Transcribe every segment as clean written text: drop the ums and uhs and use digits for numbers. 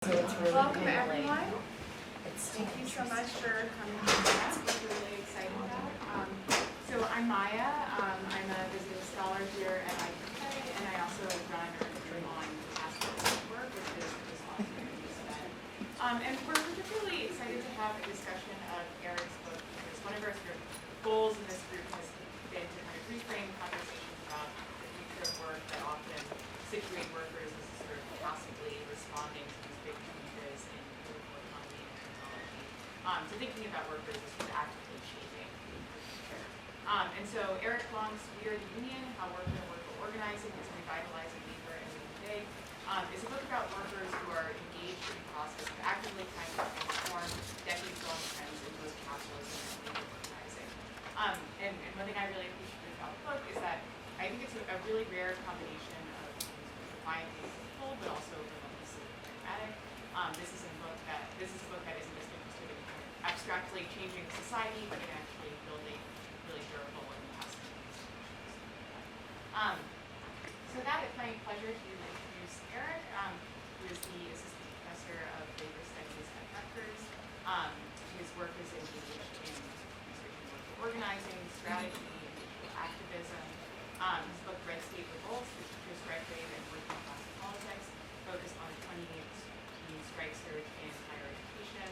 So it's really Welcome kind of everyone. Thank you so much for coming to us. We're really excited about it. So I'm Maya. I'm a visiting scholar here at IUK, and I also run a group on aspects of work, which is this event. And we're particularly excited to have a discussion of Eric's book because one of our sort of goals in this group has been to kind of reframe conversations about the future of work that often situate workers as sort of passively responding to these big changes in political economy and technology, to thinking about workers as sort of actively shaping the future. And so Eric Blanc's We Are the Union, How Worker and Worker Organizing is Revitalizing Labor in the UK, is a book about workers who are engaged in the process of actively trying to transform decades-long trends in both capitalism and labor organizing. And one thing I really appreciate about the book is that I think it's a really rare combination of defiantly simple but also relentlessly pragmatic. This is a book that isn't just interested in kind of abstractly changing society, but in actually building really durable and lasting institutions. So that it's my pleasure to introduce Eric, who is the assistant professor of labor studies at Rutgers. His work is engaged in research in worker organizing, strategy, and digital activism. His book Red State Revolt, The Teacher Strike Wave and Working Class Politics, focused on the 2018 strike surge in higher education,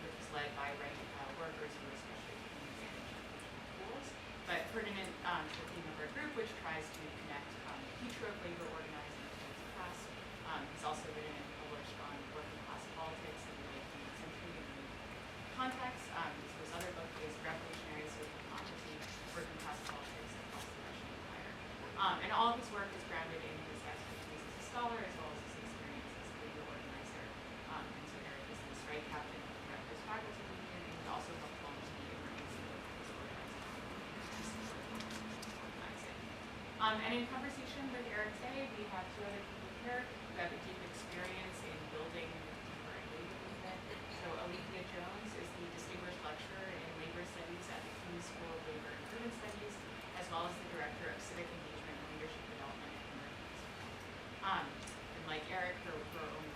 which was led by workers who were especially disadvantaged in schools. But pertinent to the theme of our group, which tries to connect the future of labor organizing to its past. He's also written and published on working class politics in the late 19th century in the context. His other book is Revolutionary Social Democracy, Working Class Politics Across the Russian Empire. And all of his work is grounded in his expertise as a scholar as well as his experience as a labor organizer. And so Eric is the strike captain of the Rutgers faculty union, and he also helped launch the emergency workers organizing. And in conversation with Eric today, we have two other people here who have a deep experience in building the deeper labor movement. So Alethia Jones is the distinguished lecturer in labor studies at the CUNY School of Labor and Urban Studies, as well as the director of civic engagement and leadership development at American. And like Eric, her own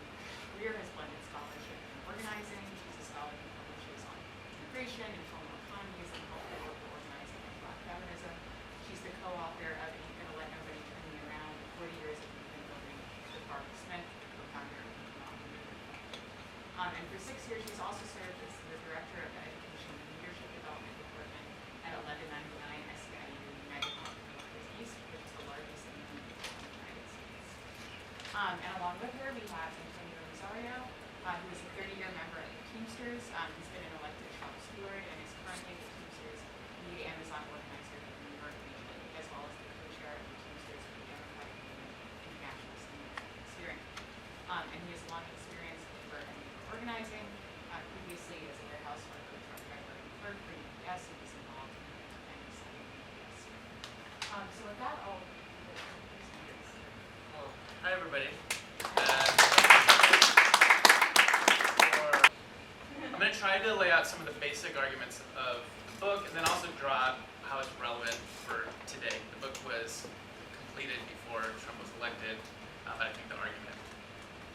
career has blended scholarship and organizing. She's a scholar who publishes on immigration, informal economies, and cultural worker organizing and Black feminism. She's the co-author of Ain't Gonna Let Nobody Turn Me Around, 40 Years of Movement Building with Barbara Smith, co-founder of and for 6 years, she's also served as the director of the Education and Leadership Development Department at 1199 SCIU United Health East, which is the largest union in the United States. And along with her, we have Antonio Rosario, who is a 30-year member of the Teamsters. He's been an elected shop steward and is currently the Teamsters lead Amazon organizer in the New York region, as well as the co-chair of the Teamsters for the Democratic Union International Steering. And he has long experience in labor and labor organizing, previously as a warehouse worker, truck driver, and clerk for UPS. He was involved in many studies in UPS. So with that, I'll Well, hi everybody. I'm going to try to lay out some of the basic arguments of the book and then also draw how it's relevant for today. The book was completed before Trump was elected, but I think the argument,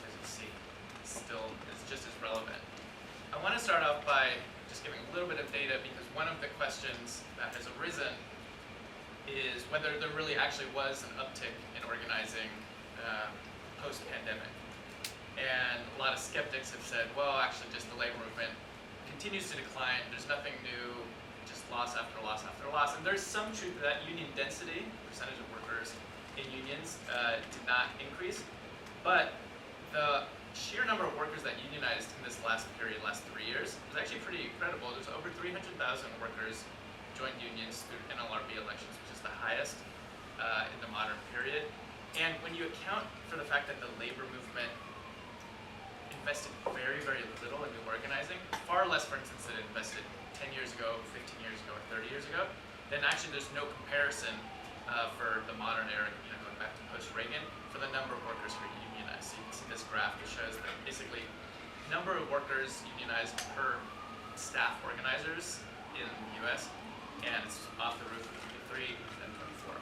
as you see, still is just as relevant. I want to start off by just giving a little bit of data because one of the questions that has arisen is whether there really actually was an uptick in organizing post-pandemic. And a lot of skeptics have said, well, actually just the labor movement continues to decline. There's nothing new, just loss after loss after loss. And there's some truth to that. Union density, percentage of workers in unions, did not increase. But the sheer number of workers that unionized in this last period, last 3 years, was actually pretty incredible. There's over 300,000 workers joined unions through NLRB elections, which is the highest in the modern period. And when you account for the fact that the labor movement invested very, very little in new organizing, far less, for instance, than it invested 10 years ago, 15 years ago, or 30 years ago, then actually there's no comparison for the modern era, going back to post-Reagan, for the number of workers who are unionized. So you can see this graph that shows that basically number of workers unionized per staff organizers in the US, and it's off the roof of 23 and 24.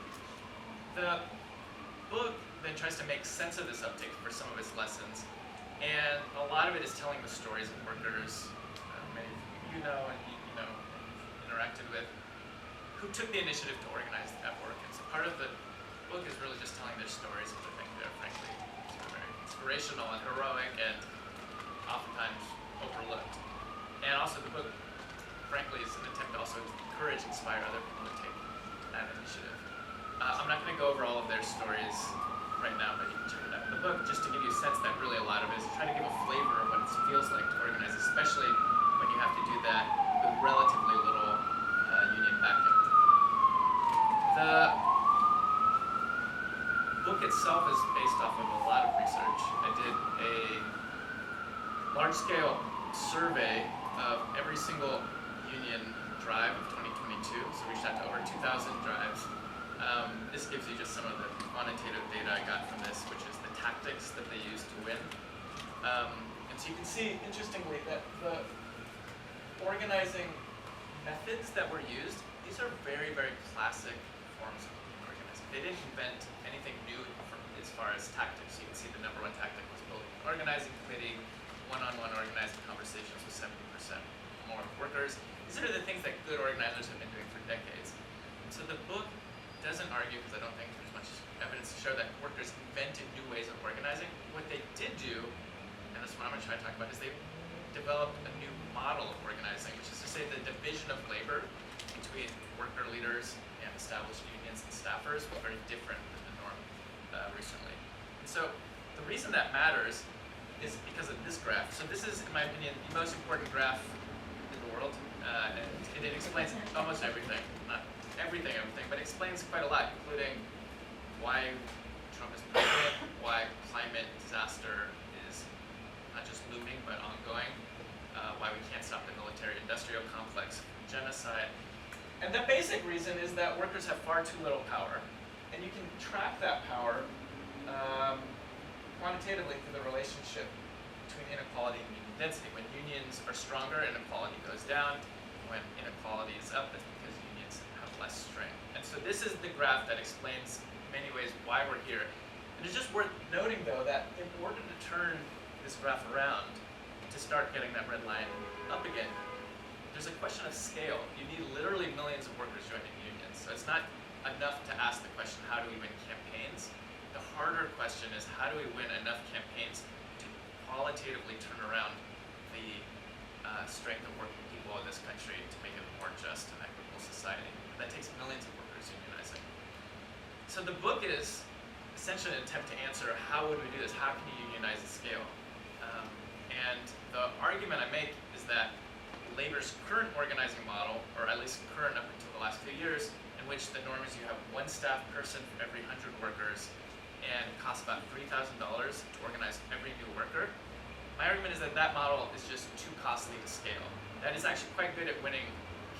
The book then tries to make sense of this uptick for some of its lessons lot of it is telling the stories of workers, many of you know and you know and interacted with, who took the initiative to organize at work. And so part of the book is really just telling their stories, which I think they're frankly sort of very inspirational and heroic and oftentimes overlooked. And also the book, frankly, is an attempt to also encourage, inspire other people to take that initiative. I'm not going to go over all of their stories right now, but you can check it out in the book, just to give you a sense that really a lot of it is trying to give a flavor of what it feels like to organize, especially when you have to do that with relatively little union backing. The book itself is based off of a lot of research. I did a large-scale survey of every single union drive of 2022, so we reached out to over 2,000 drives. This gives you just some of the quantitative data I got from this, which is the tactics that they use to win. And so you can see, interestingly, that the organizing methods that were used, these are very, very classic forms of organizing. They didn't invent anything new as far as tactics. You can see the number one tactic was building an organizing committee, one-on-one organizing conversations with 70% more workers. These are the things that good organizers have been doing for decades. And so the book doesn't argue, because I don't think there's much evidence to show that workers invented new ways of organizing. What they did do, and that's what I'm going to try to talk about, is they developed a new model of organizing, which is to say the division of labor between worker leaders and established unions and staffers was very different than the norm recently. And so the reason that matters is because of this graph. So this is, in my opinion, the most important graph in the world, and it explains almost everything. Not everything, but it explains quite a lot, including why Trump is president, why climate disaster is not just looming but ongoing, why we can't stop the military-industrial complex from genocide. And the basic reason is that workers have far too little power, and you can track that power quantitatively through the relationship between inequality and union density. When unions are stronger, inequality goes down. When inequality is up, that's because unions have less strength. And so this is the graph that explains in many ways why we're here. And it's just worth noting, though, that in order to turn this graph around, to start getting that red line up again, there's a question of scale. You need literally millions of workers joining unions. So it's not enough to ask the question, how do we win campaigns? The harder question is, how do we win enough campaigns to qualitatively turn around the strength of working people in this country to make it a more just and equitable society? That takes millions of workers unionizing. So the book is essentially an attempt to answer, how would we do this? How can you unionize at scale? And the argument I make is that labor's current organizing model, or at least current up until the last few years, in which the norm is you have one staff person for every 100 workers and it costs about $3,000 to organize every new worker. My argument is that that model is just too costly to scale. That is actually quite good at winning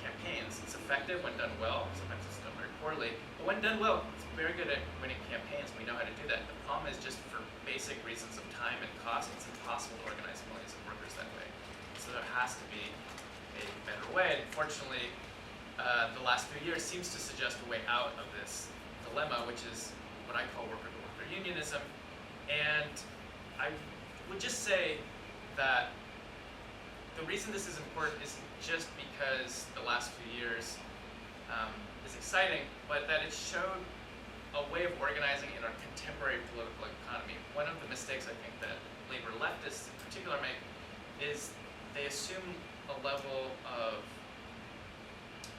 campaigns. It's effective when done well. Sometimes it's done very poorly. But when done well, it's very good at winning campaigns. We know how to do that. The problem is just for basic reasons of time and cost, it's impossible to organize millions of workers that way. So there has to be a better way. And fortunately, the last few years seems to suggest a way out of this dilemma, which is what I call worker-to-worker unionism. And I would just say that the reason this is important isn't just because the last few years is exciting, but that it showed a way of organizing in our contemporary political economy. One of the mistakes I think that labor leftists in particular make is they assume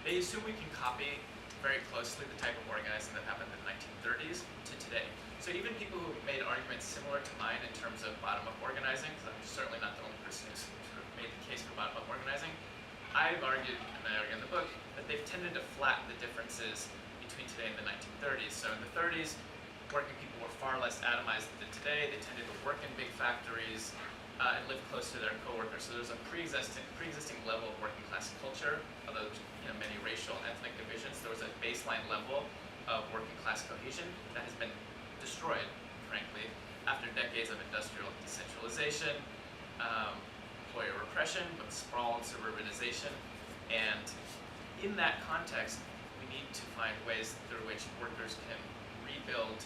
we can copy very closely the type of organizing that happened in the 1930s to today. So even people who made arguments similar to mine in terms of bottom-up organizing, because I'm certainly not the only person who's sort of made the case for bottom-up organizing, I've argued, and I argue in the book, that they've tended to flatten the differences between today and the 1930s. So in the 30s, working people were far less atomized than today. They tended to work in big factories and live close to their coworkers. So there's a pre-existing level of working class culture, although many racial and ethnic divisions. There was a baseline level of working class cohesion that has been destroyed, frankly, after decades of industrial decentralization, employer repression, but sprawl and suburbanization. And in that context, we need to find ways through which workers can rebuild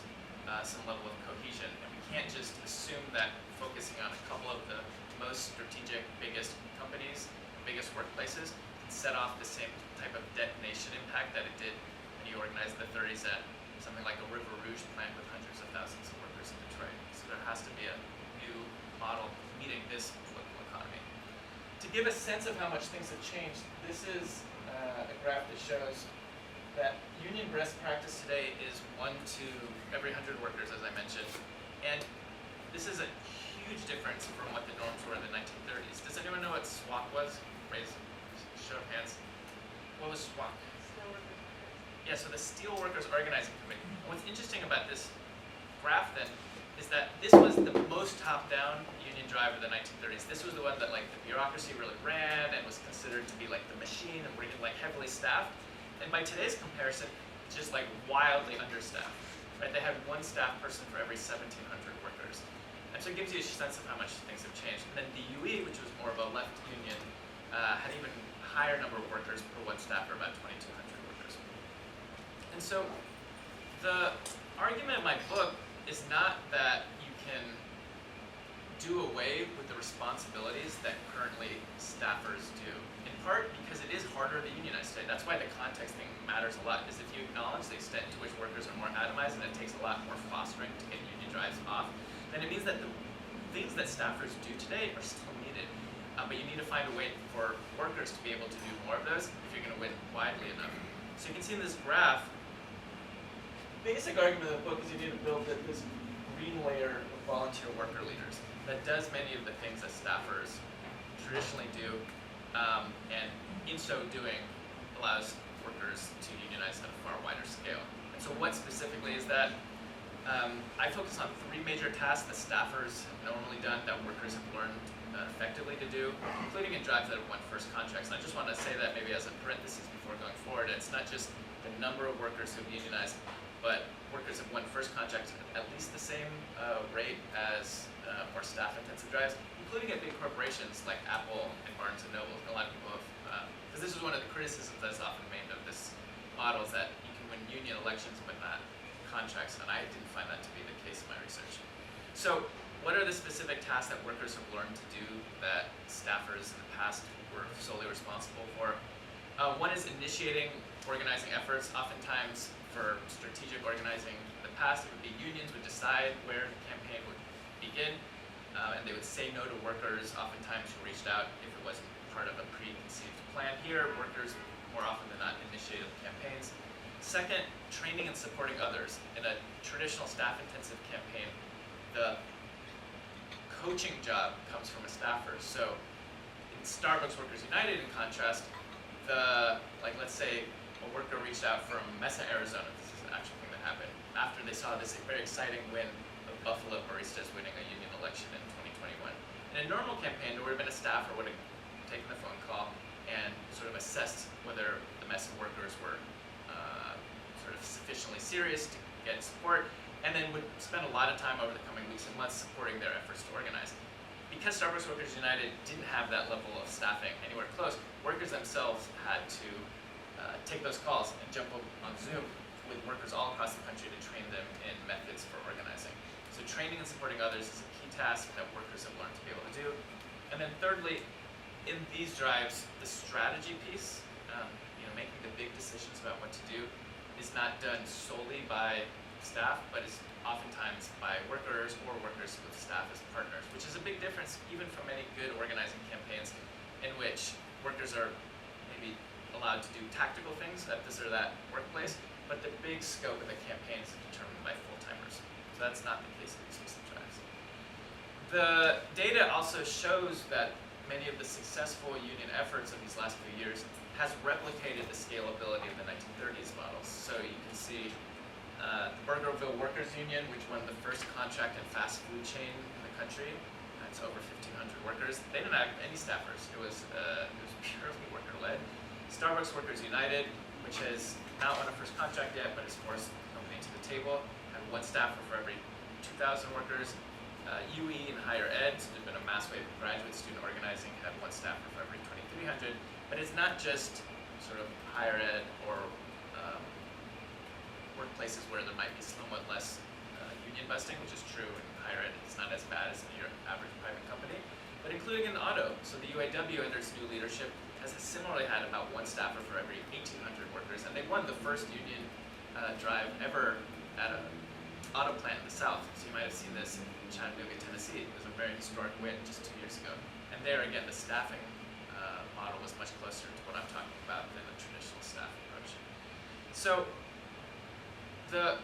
some level of cohesion. And we can't just assume that focusing on a couple of the most most strategic, biggest companies, biggest workplaces can set off the same type of detonation impact that it did when you organized the 30s at something like a River Rouge plant with hundreds of thousands of workers in Detroit. So there has to be a new model meeting this political economy. To give a sense of how much things have changed, this is a graph that shows that union best practice today is 1 to every 100 workers, as I mentioned. And this is a huge difference from what the norms were in the 1930s. Does anyone know what SWOC was? Raise, show of hands. What was SWOC? Yeah, so the Steel Workers Organizing Committee. And what's interesting about this graph then is that this was the most top-down union drive of the 1930s. This was the one that like the bureaucracy really ran and was considered to be like the machine and really like heavily staffed. And by today's comparison, it's just like wildly understaffed. Right? They had one staff person for every 1,700 workers. And so it gives you a sense of how much things have changed. And then the UE, which was more of a left union, had even higher number of workers per one staffer, about 2,200 workers. And so the argument in my book is not that you can do away with the responsibilities that currently staffers do. In part because it is harder to unionize today. That's why the context thing matters a lot, is if you acknowledge the extent to which workers are more atomized and it takes a lot more fostering to get union drives off, then it means that the things that staffers do today are still needed. But you need to find a way for workers to be able to do more of those if you're going to win widely enough. So you can see in this graph, the basic argument of the book is you need to build this green layer of volunteer worker leaders that does many of the things that staffers traditionally do, and in so doing allows workers to unionize at a far wider scale. And so what specifically is that? I focus on 3 major tasks that staffers have normally done that workers have learned effectively to do, including in drives that have won first contracts. And I just want to say that maybe as a parenthesis before going forward, it's not just the number of workers who have unionized, but workers have won first contracts at least the same rate as more staff-intensive drives, including at big corporations like Apple and Barnes & Noble. And a lot of people have, because this is one of the criticisms that's often made of this model, is that you can win union elections but not contracts, and I didn't find that to be the case in my research. So what are the specific tasks that workers have learned to do that staffers in the past were solely responsible for? One is initiating organizing efforts. Oftentimes for strategic organizing in the past, it would be unions would decide where the campaign would begin, and they would say no to workers, oftentimes who reached out if it wasn't part of a preconceived plan. Here, workers more often than not initiated the campaigns. Second, training and supporting others. In a traditional staff-intensive campaign, the coaching job comes from a staffer. So in Starbucks Workers United, in contrast, let's say a worker reached out from Mesa, Arizona. This is an actual thing that happened after they saw this very exciting win of Buffalo Baristas winning a union election in 2021. In a normal campaign, there would have been a staffer would have taken the phone call and sort of assessed whether the Mesa workers were sort of sufficiently serious to get support, and then would spend a lot of time over the coming weeks and months supporting their efforts to organize. Because Starbucks Workers United didn't have that level of staffing anywhere close, workers themselves had to take those calls and jump on Zoom with workers all across the country to train them in methods for organizing. So training and supporting others is a key task that workers have learned to be able to do. And then thirdly, in these drives, the strategy piece, making the big decisions about what to do, is not done solely by staff, but is oftentimes by workers or workers with staff as partners, which is a big difference even from many good organizing campaigns in which workers are maybe allowed to do tactical things at this or that workplace, but the big scope of the campaign is determined by full-timers. So that's not the case of these recent drives. The data also shows that many of the successful union efforts of these last few years has replicated the scalability of the 1930s models. So you can see the Burgerville Workers Union, which won the first contract and fast food chain in the country. It's over 1,500 workers. They didn't have any staffers. It was purely worker-led. Starbucks Workers United, which has not won a first contract yet, but has forced the company to the table, had one staffer for every 2,000 workers. UE in higher ed, so there's been a mass wave of graduate student organizing, had one staffer for every 2,300. But it's not just sort of higher ed or workplaces where there might be somewhat less union busting, which is true in higher ed. It's not as bad as in your average private company. But in including in auto. So the UAW under its new leadership has similarly had about one staffer for every 1,800 workers, and they won the first union drive ever at an auto plant in the South. So you might have seen this in Chattanooga, Tennessee. It was a very historic win just 2 years ago. And there again, the staffing model was much closer to what I'm talking about than the traditional staff approach. So the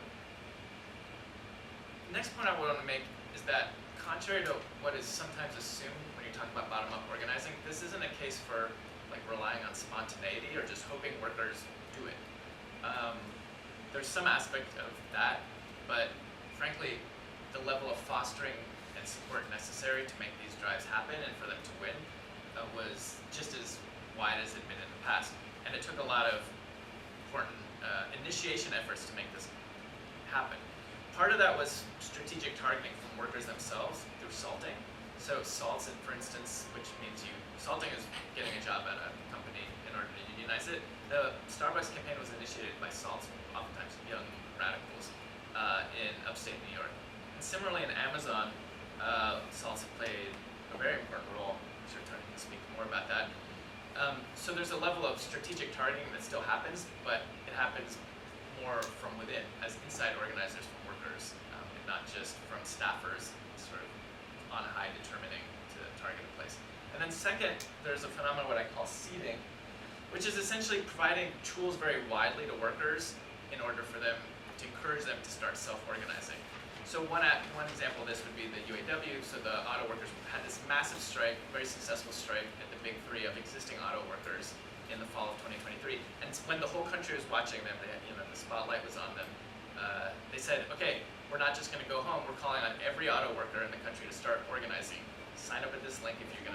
next point I want to make is that contrary to what is sometimes assumed when you talk about bottom-up organizing, this isn't a case for like relying on spontaneity or just hoping workers do it. There's some aspect of that, but frankly, the level of fostering and support necessary to make these drives happen and for them to win was just as wide as it had been in the past. And it took a lot of important initiation efforts to make this happen. Part of that was strategic targeting from workers themselves through salting. So salts, for instance, which means salting is getting a job at a company in order to unionize it. The Starbucks campaign was initiated by salts, oftentimes young radicals, in upstate New York. And similarly in Amazon, salts have played a very important role. I'm sure Tony can speak more about that. So there's a level of strategic targeting that still happens, but it happens more from within, as inside organizers from workers, and not just from staffers sort of on high determining to target a place. And then second, there's a phenomenon what I call seeding, which is essentially providing tools very widely to workers in order for them to encourage them to start self-organizing. So one example of this would be the UAW. So the auto workers had this massive strike, very successful strike at the big three of existing auto workers in the fall of 2023. And when the whole country was watching them, they had, the spotlight was on them. They said, okay, we're not just going to go home. We're calling on every auto worker in the country to start organizing. Sign up at this link if you're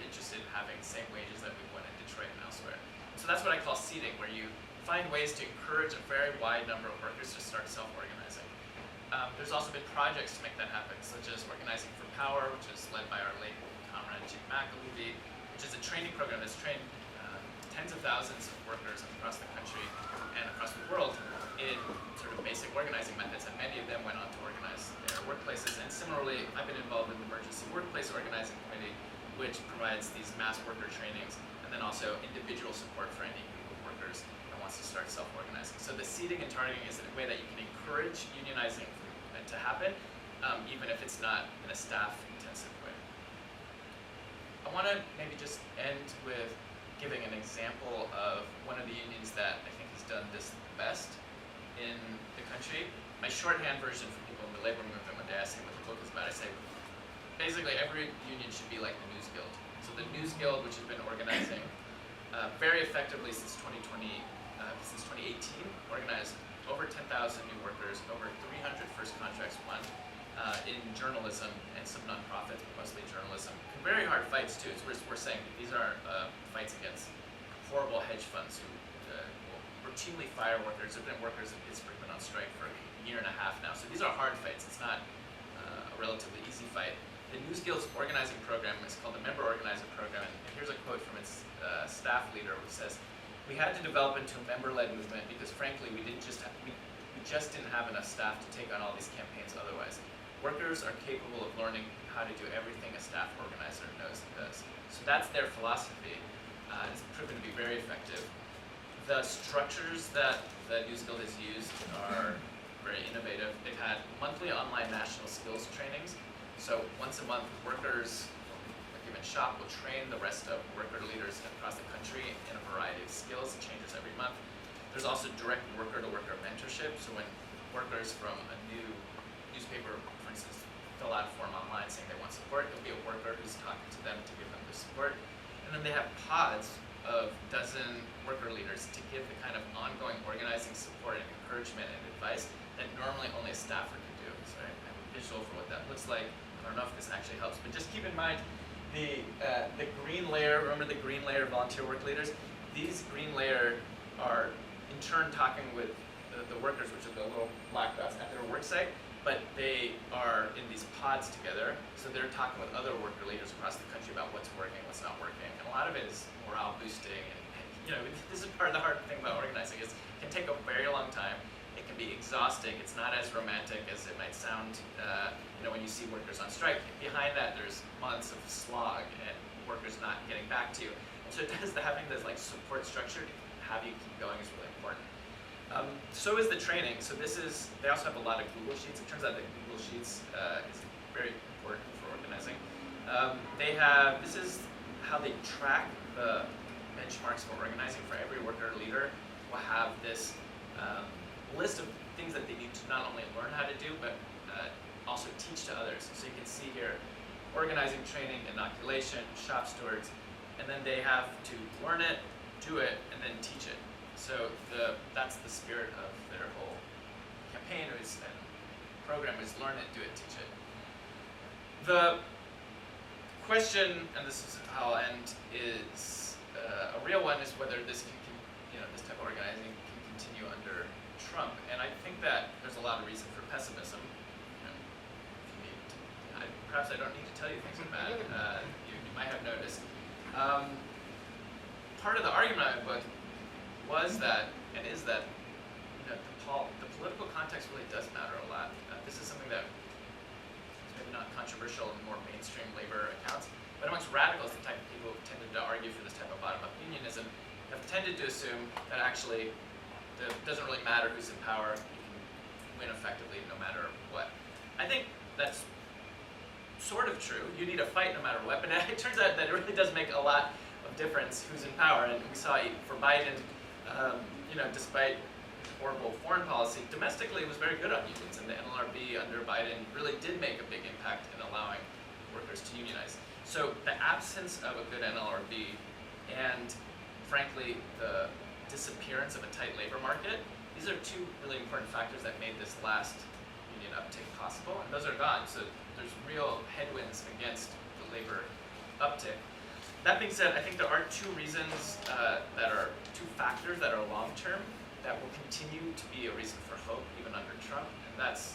interested in having the same wages that we won in Detroit and elsewhere. So that's what I call seeding, where you find ways to encourage a very wide number of workers to start self-organizing. There's also been projects to make that happen, such as Organizing for Power, which is led by our late comrade Jim McAlevey, which is a training program that's trained tens of thousands of workers across the country and across the world in sort of basic organizing methods, and many of them went on to organize their workplaces. And similarly, I've been involved in the Emergency Workplace Organizing Committee, which provides these mass worker trainings, and then also individual support for any group of workers that wants to start self-organizing. So the seeding and targeting is a way that you can encourage unionizing to happen, even if it's not in a staff-intensive way. I want to maybe just end with giving an example of one of the unions that I think has done this best in the country. My shorthand version for people in the labor movement, when they ask me what the book is about, I say, basically every union should be like the News Guild. So the News Guild, which has been organizing very effectively since 2018, organized over 10,000 new workers, over 300 first contracts won in journalism and some nonprofits, but mostly journalism. And very hard fights too. We're saying that these are fights against horrible hedge funds who will routinely fire workers. There have been workers in Pittsburgh been on strike for a year and a half now. So these are hard fights. It's not a relatively easy fight. The News Guild's organizing program is called the Member Organizer Program, and here's a quote from its staff leader, who says, "We had to develop into a member-led movement because, frankly, we just didn't have enough staff to take on all these campaigns otherwise. Workers are capable of learning how to do everything a staff organizer knows and does." So that's their philosophy. It's proven to be very effective. The structures that the News Guild has used are very innovative. They've had monthly online national skills trainings. So once a month, workers from a given shop will train the rest of worker leaders across the country in a variety of skills. It changes every month. There's also direct worker-to-worker mentorship. So when workers from a new newspaper, for instance, fill out a form online saying they want support, there'll be a worker who's talking to them to give them the support. And then they have pods of a dozen worker leaders to give the kind of ongoing organizing support and encouragement and advice that normally only a staffer can do. So I have a visual for what that looks like. I don't know if this actually helps, but just keep in mind the green layer. Remember the green layer volunteer work leaders? These green layer are in turn talking with the workers, which are the little black dots at their work site, but they are in these pods together. So they're talking with other worker leaders across the country about what's working, what's not working, and a lot of it is morale boosting. And this is part of the hard thing about organizing is it can take a very long time. It can be exhausting. It's not as romantic as it might sound when you see workers on strike. Behind that, there's months of slog and workers not getting back to you. And so having this support structure to have you keep going is really important. So is the training. So they also have a lot of Google Sheets. It turns out that Google Sheets is very important for organizing. This is how they track the benchmarks for organizing for every worker leader. Will have this list of things that they need to not only learn how to do, but also teach to others. So you can see here, organizing, training, inoculation, shop stewards, and then they have to learn it, do it, and then teach it. So that's the spirit of their whole campaign and program is learn it, do it, teach it. The question, and this is how I'll end, is a real one, is whether this this type of organizing can continue under Trump. And I think that there's a lot of reason for pessimism. Perhaps I don't need to tell you things like that. You might have noticed. Part of the argument of my book was that, and is that, the political context really does matter a lot. This is something that is maybe not controversial in more mainstream labor accounts, but amongst radicals, the type of people who tended to argue for this type of bottom-up unionism, have tended to assume that actually it doesn't really matter who's in power, you can win effectively no matter what. I think that's sort of true. You need a fight no matter what, but it turns out that it really does make a lot of difference who's in power. And we saw for Biden, despite horrible foreign policy, domestically it was very good on unions, and the NLRB under Biden really did make a big impact in allowing workers to unionize. So the absence of a good NLRB and, frankly, the disappearance of a tight labor market, these are two really important factors that made this last union uptick possible, and those are gone. So there's real headwinds against the labor uptick. That being said, I think there are two factors that are long-term that will continue to be a reason for hope even under Trump, and that's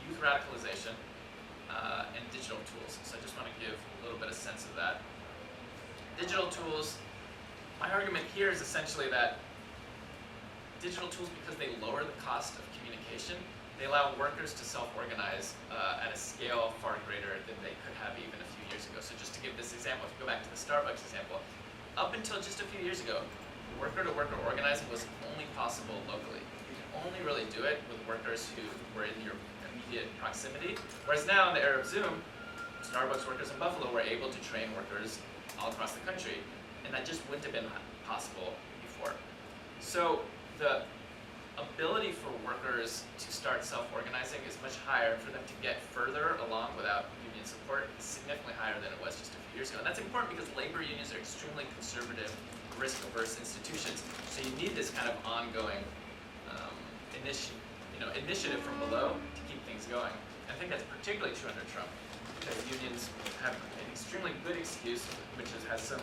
youth radicalization and digital tools. So I just want to give a little bit of sense of that. Digital tools, my argument here is essentially that digital tools, because they lower the cost of communication, they allow workers to self-organize at a scale far greater than they could have even a few years ago. So just to give this example, if you go back to the Starbucks example, up until just a few years ago, worker-to-worker organizing was only possible locally. You could only really do it with workers who were in your immediate proximity. Whereas now, in the era of Zoom, Starbucks workers in Buffalo were able to train workers all across the country, and that just wouldn't have been possible before. So the ability for workers to start self-organizing is much higher. For them to get further along without union support is significantly higher than it was just a few years ago. And that's important because labor unions are extremely conservative, risk-averse institutions. So you need this kind of ongoing initiative from below to keep things going. I think that's particularly true under Trump, because unions have an extremely good excuse, which has some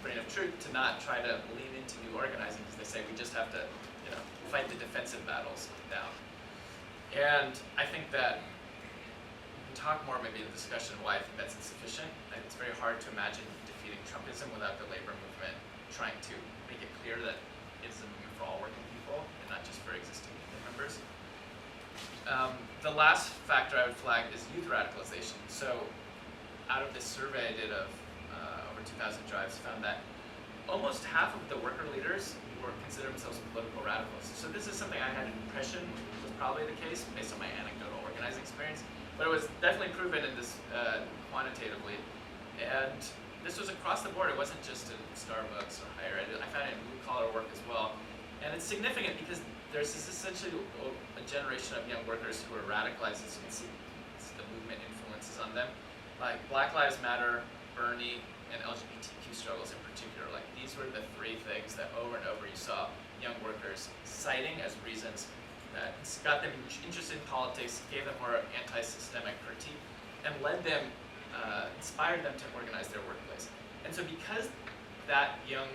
grain of truth, to not try to lean into new organizing, because they say we just have to fight the defensive battles down. And I think that we can talk more maybe in the discussion why I think that's insufficient. I think it's very hard to imagine defeating Trumpism without the labor movement trying to make it clear that it's a movement for all working people and not just for existing union members. The last factor I would flag is youth radicalization. So out of this survey I did of over 2,000 drives, found that almost half of the worker leaders consider themselves political radicals. So this is something I had an impression was probably the case based on my anecdotal organizing experience, but it was definitely proven in this quantitatively. And this was across the board. It wasn't just in Starbucks or higher ed. I found it in blue-collar work as well. And it's significant because there's essentially a generation of young workers who are radicalized, as you can see the movement influences on them. Like Black Lives Matter, Bernie, and LGBTQ struggles in particular. Like these were the three things that over and over you saw young workers citing as reasons that got them interested in politics, gave them more anti-systemic critique, and inspired them to organize their workplace. And so because that young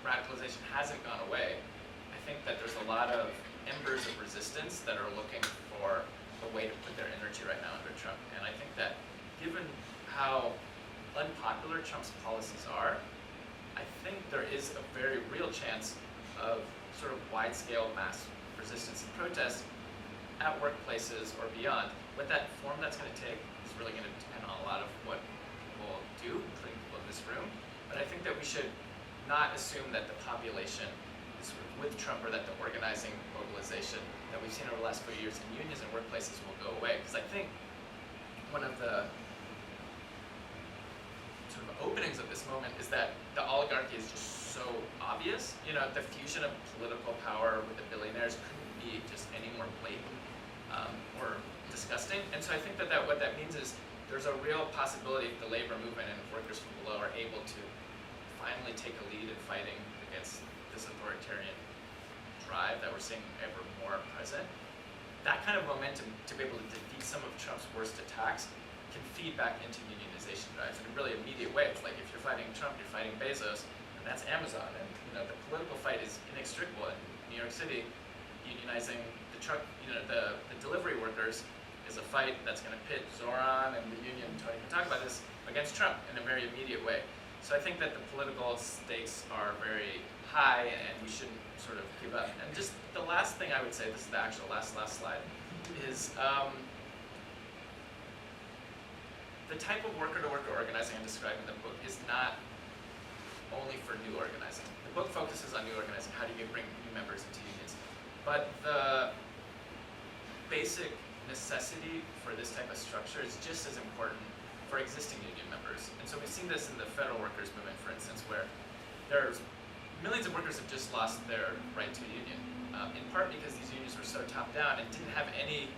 radicalization hasn't gone away, I think that there's a lot of embers of resistance that are looking for a way to put their energy right now under Trump. And I think that given how unpopular Trump's policies are, I think there is a very real chance of sort of wide-scale mass resistance and protest at workplaces or beyond. What that form that's going to take is really going to depend on a lot of what people do, including people in this room. But I think that we should not assume that the population is sort of with Trump, or that the organizing mobilization that we've seen over the last few years in unions and workplaces will go away. Because I think one of the sort of openings of this moment is that the oligarchy is just so obvious. You know, the fusion of political power with the billionaires couldn't be just any more blatant or disgusting. And so I think that, what that means is there's a real possibility if the labor movement and workers from below are able to finally take a lead in fighting against this authoritarian drive that we're seeing ever more present. That kind of momentum to be able to defeat some of Trump's worst attacks can feed back into unionization drives in a really immediate way. It's like if you're fighting Trump, you're fighting Bezos, and that's Amazon. And you know, the political fight is inextricable. In New York City, unionizing the truck, the delivery workers is a fight that's going to pit Zoran and the union, Tony can talk about this, against Trump in a very immediate way. So I think that the political stakes are very high, and we shouldn't sort of give up. And just the last thing I would say, this is the actual last slide, is the type of worker-to-worker organizing I'm describing in the book is not only for new organizing. The book focuses on new organizing, how do you bring new members into unions. But the basic necessity for this type of structure is just as important for existing union members. And so we've seen this in the federal workers movement, for instance, where there's millions of workers have just lost their right to a union, in part because these unions were so top down and didn't have any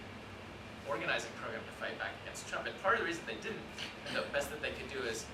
organizing program to fight back against Trump. And part of the reason they didn't, and the best that they could do is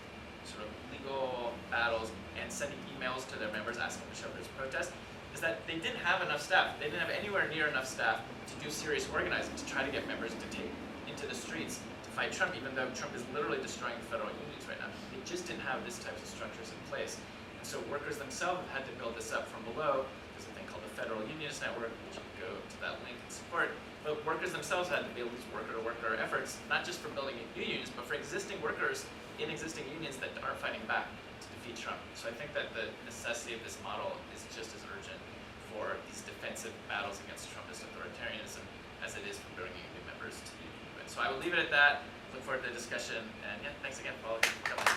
sort of legal battles and sending emails to their members asking them to show up to protest, is that they didn't have enough staff. They didn't have anywhere near enough staff to do serious organizing, to try to get members to take into the streets to fight Trump, even though Trump is literally destroying the federal unions right now. They just didn't have these types of structures in place. And so workers themselves have had to build this up from below. There's a thing called the Federal Unionist Network, which you can go to that link and support. But workers themselves had to build these worker-to-worker efforts, not just for building new unions, but for existing workers in existing unions that aren't fighting back to defeat Trump. So I think that the necessity of this model is just as urgent for these defensive battles against Trumpist authoritarianism as it is for bringing new members to the movement. So I will leave it at that. Look forward to the discussion. And yeah, thanks again for all of you for coming.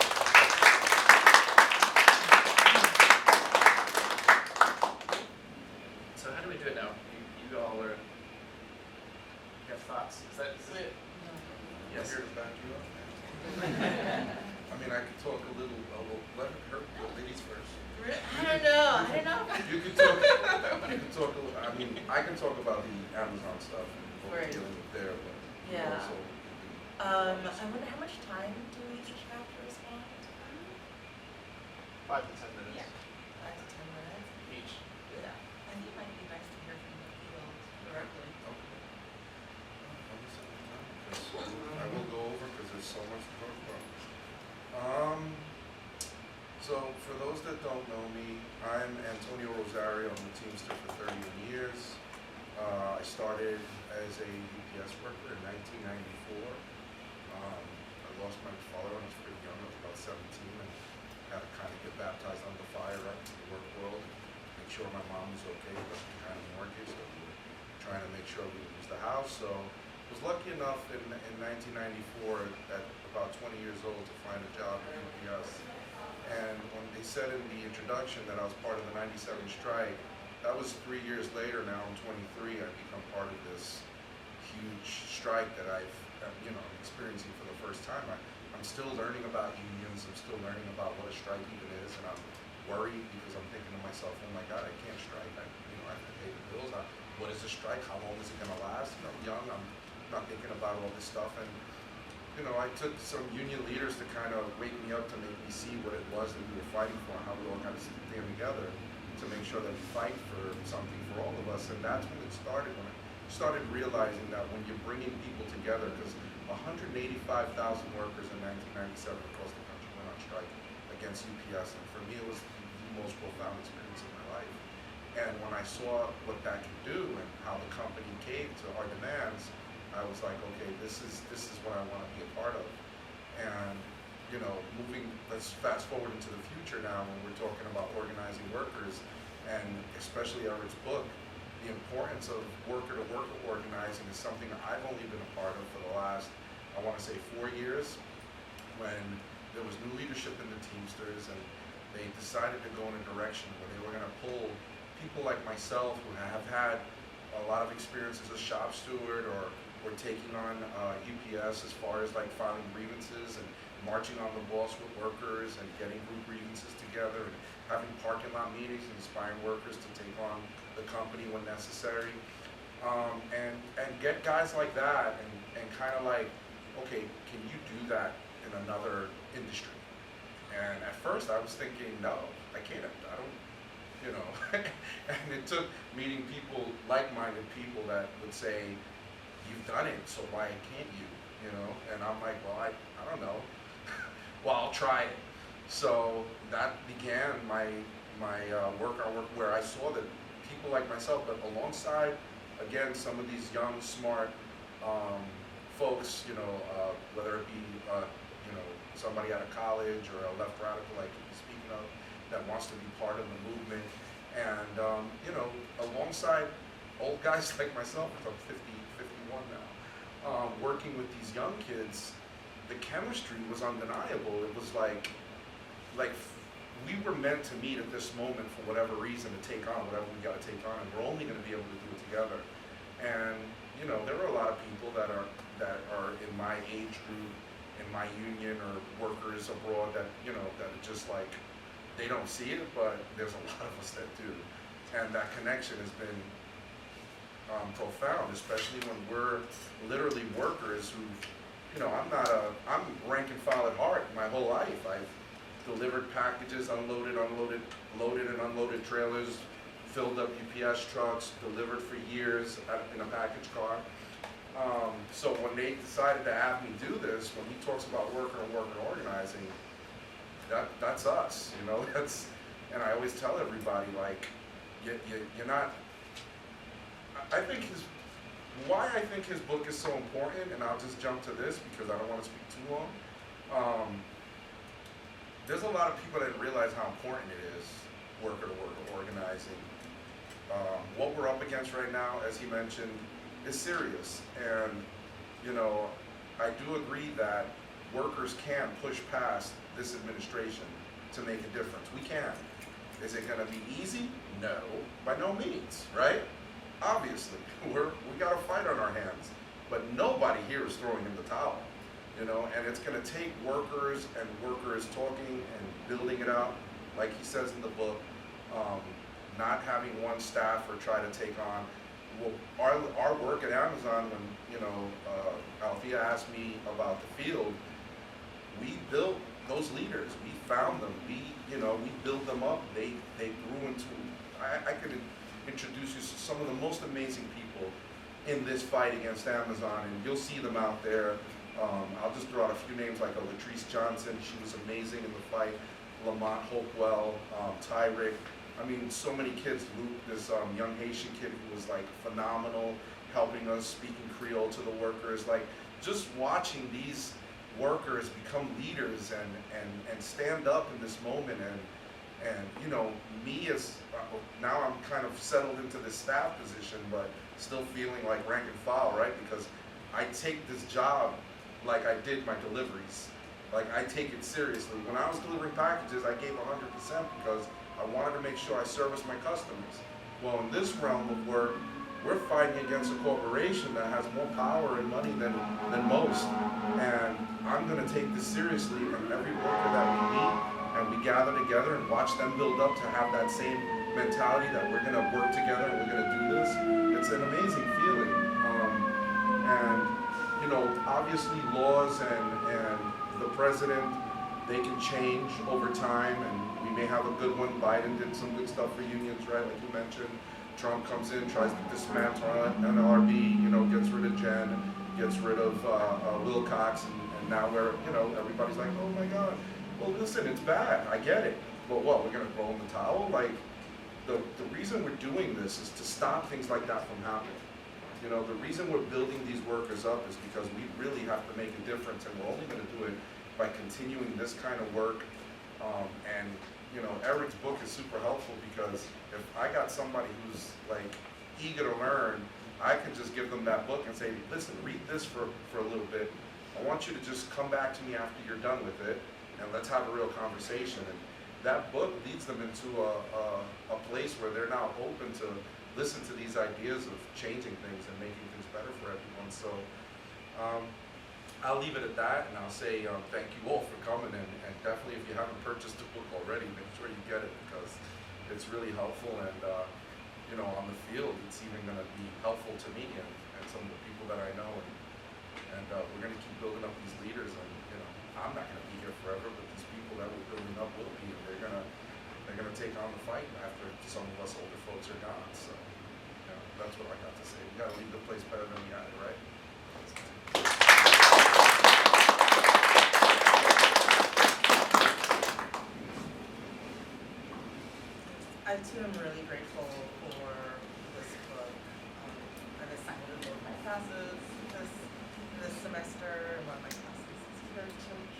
So how do we do it now? You all were, you have thoughts? Is it? Yes. I'm here to back you up. I mean, I could talk a little, let her, the ladies first. I don't know. You could talk a little, I mean, I can talk about the Amazon stuff and what we're Right. dealing with there, but Yeah. also. I wonder how much time do each have to respond? 5 to 10 minutes 5 to 10 minutes. each. Yeah. I think it might be nice to hear from the field directly. Okay. I'll be sitting down because I will go over because there's so much to talk about. So for those that don't know me, I'm Antonio Rosario. I'm a Teamster for 31 years. I started as a UPS worker in 1994. I lost my father when I was pretty young. I was about 17 and had to kind of get baptized under fire right into the work world, make sure my mom was okay with us behind a mortgage, that we were trying to make sure we lose the house. So I was lucky enough in 1994 at about 20 years old to find a job at UPS. And when they said in the introduction that I was part of the 97 strike, that was 3 years later. Now I'm 23, I've become part of this huge strike that I'm experiencing for the first time. I'm still learning about unions, I'm still learning about what a strike even is, and I'm worried because I'm thinking to myself, oh my God, I can't strike. I have to pay the bills. What is a strike? How long is it gonna last? I'm young, I'm not thinking about all this stuff. And I took some union leaders to kind of wake me up, to make me see what it was that we were fighting for and how we all got to stand together to make sure that we fight for something for all of us. And that's when it started, when I started realizing that when you're bringing people together, because 185,000 workers in 1997 across the country went on strike against UPS, and for me it was the most profound experience of my life. And when I saw what that could do and how the company caved to our demands, I was like, okay, this is what I want to be a part of. And let's fast forward into the future now when we're talking about organizing workers, and especially Eric's book the importance of worker-to-worker organizing is something I've only been a part of for the last, I want to say, 4 years, when there was new leadership in the Teamsters, and they decided to go in a direction where they were going to pull people like myself who have had a lot of experience as a shop steward or taking on UPS as far as like filing grievances and marching on the boss with workers and getting group grievances together and having parking lot meetings and inspiring workers to take on the company when necessary. And get guys like that and kind of like, okay, can you do that in another industry? And at first I was thinking, no, I can't, I don't, you know. And it took meeting people, like-minded people that would say, you've done it, so why can't you, you know? And I'm like, well, I don't know. Well, I'll try it. So that began my work on work, where I saw that people like myself, but alongside, again, some of these young, smart folks, you know, whether it be, you know, somebody out of college or a left radical like you're speaking of, that wants to be part of the movement. And, you know, alongside old guys like myself, I'm 51 now, working with these young kids, the chemistry was undeniable. It was like we were meant to meet at this moment for whatever reason to take on whatever we got to take on, and we're only going to be able to do it together. And you know, there are a lot of people that are in my age group, in my union, or workers abroad that, you know, that are just like, they don't see it, but there's a lot of us that do. And that connection has been profound, especially when we're literally workers who, you know, I'm rank and file at heart my whole life. I've delivered packages, loaded and unloaded trailers, filled up UPS trucks, delivered for years in a package car. So when they decided to have me do this, when he talks about worker and worker organizing, that's us, you know. That's, and I always tell everybody, like, you're not. I think why I think his book is so important, and I'll just jump to this because I don't want to speak too long. There's a lot of people that didn't realize how important it is, worker-to-worker organizing. What we're up against right now, as he mentioned, is serious. And, you know, I do agree that workers can push past this administration to make a difference. We can. Is it going to be easy? No, by no means, right? Obviously, we got a fight on our hands, but nobody here is throwing in the towel, you know. And it's going to take workers and workers talking and building it out, like he says in the book. Not having one staff or try to take on. Well, our work at Amazon, when, you know, Alethia asked me about the field, we built those leaders. We found them. We built them up. They grew into. I could introduce you to some of the most amazing people in this fight against Amazon, and you'll see them out there. I'll just throw out a few names like Latrice Johnson. She was amazing in the fight. Lamont Hopewell, Tyrick. I mean, so many kids. Luke, this young Haitian kid who was like phenomenal, helping us, speaking Creole to the workers. Like, just watching these workers become leaders and stand up in this moment, and you know, me as now I'm kind of settled into this staff position, but still feeling like rank and file, right? Because I take this job like I did my deliveries. Like, I take it seriously. When I was delivering packages, I gave 100% because I wanted to make sure I service my customers. Well, in this realm of work, we're fighting against a corporation that has more power and money than most. And I'm going to take this seriously, and every worker that we meet and we gather together and watch them build up to have that same mentality that we're going to work together and we're going to do this, it's an amazing feeling. And, you know, obviously laws and the president, they can change over time, and we may have a good one. Biden did some good stuff for unions, right, like you mentioned. Trump comes in, tries to dismantle NLRB, you know, gets rid of Jen, gets rid of Wilcox, and now we're, you know, everybody's like, oh my God. Well, listen, it's bad, I get it. But what, we're gonna throw in the towel? Like, the reason we're doing this is to stop things like that from happening. You know, the reason we're building these workers up is because we really have to make a difference, and we're only gonna do it by continuing this kind of work. And you know, Eric's book is super helpful because if I got somebody who's like eager to learn, I can just give them that book and say, listen, read this for a little bit. I want you to just come back to me after you're done with it, and let's have a real conversation. And that book leads them into a place where they're now open to listen to these ideas of changing things and making things better for everyone. So I'll leave it at that, and I'll say thank you all for coming, and definitely if you haven't purchased the book already, make sure you get it, because it's really helpful, and you know, on the field, it's even going to be helpful to me and some of the people that I know, and we're going to keep building up these leaders, and you know, I'm not going to be here forever, but these people that we're building up will be, and they're going to take on the fight after some of us older folks are gone. So, you know, that's what I got to say. We got to leave the place better than we got it, right? I too am really grateful for this book. I've assigned it in both my classes this semester, and one of my classes is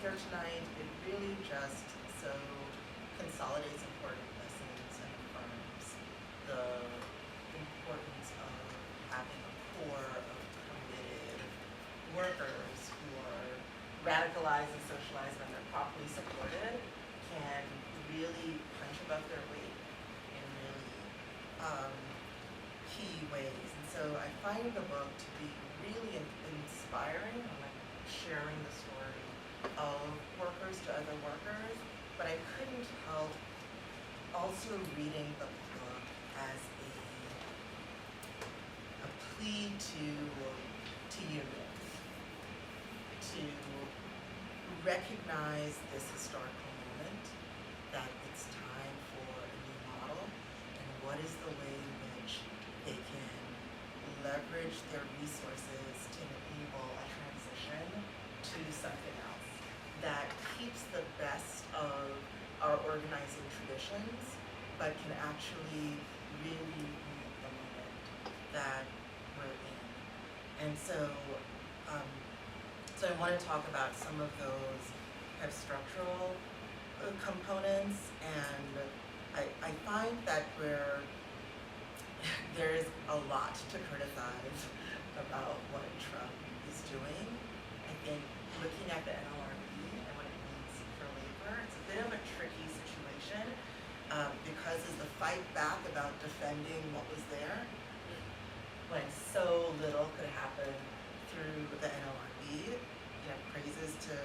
here tonight. It really just so consolidates important lessons and affirms the importance of having a core of committed workers who are radicalized and socialized when they're properly supported can really punch above their weight in really key ways. And so I find the book to be really inspiring. I'm like sharing the story of workers to other workers, but I couldn't help also reading the book as a plea to unions, to recognize this historical moment, that it's time for a new model, and what is the way in which they can leverage their resources to enable a transition to something else that keeps the best of our organizing traditions, but can actually really meet the moment that we're in. And so I want to talk about some of those kind of structural components, and I find that there is a lot to criticize about what Trump is doing. I think looking at the NLRB and what it means for labor, it's a bit of a tricky situation because is the fight back about defending what was there when so little could happen through the NLRB. You know, praises to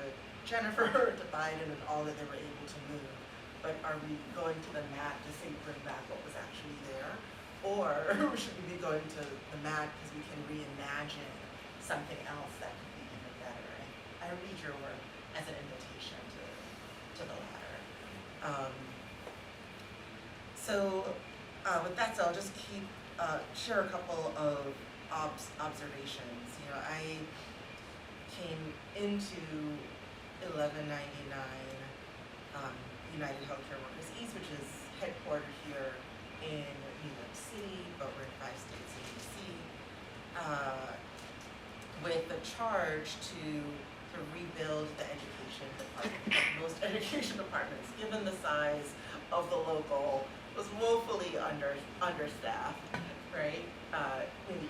Jennifer, to Biden, and all that they were able to move. But are we going to the mat to say bring back what was actually there? Or should we be going to the mat because we can reimagine something else that could be even better? And I read your work as an invitation to the latter. With that said, I'll just share a couple of observations. You know, I came into 1199 United Healthcare Workers East, which is headquartered here in New York City, but we're in 5 states in DC, with the charge to rebuild the education department. Most education departments, given the size of the local, was woefully understaffed, right?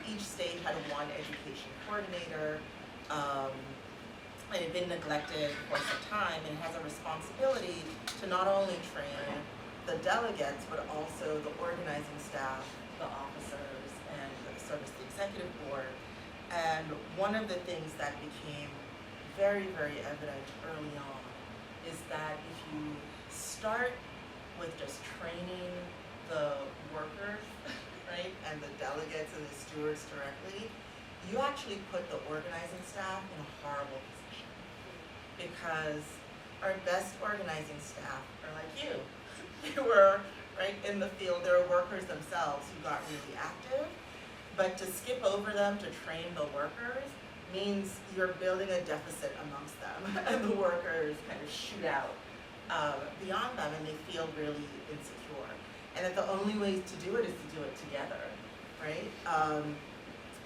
Each state had one education coordinator, and it had been neglected for some time, and has a responsibility to not only train the delegates, but also the organizing staff, the officers, and the executive board. And one of the things that became very, very evident early on is that if you start with just training the workers, right, and the delegates and the stewards directly, you actually put the organizing staff in a horrible position, because our best organizing staff are like you. They were right in the field. There are workers themselves who got really active, but to skip over them to train the workers means you're building a deficit amongst them, and the workers kind of shoot out beyond them, and they feel really insecure. And that the only way to do it is to do it together, right?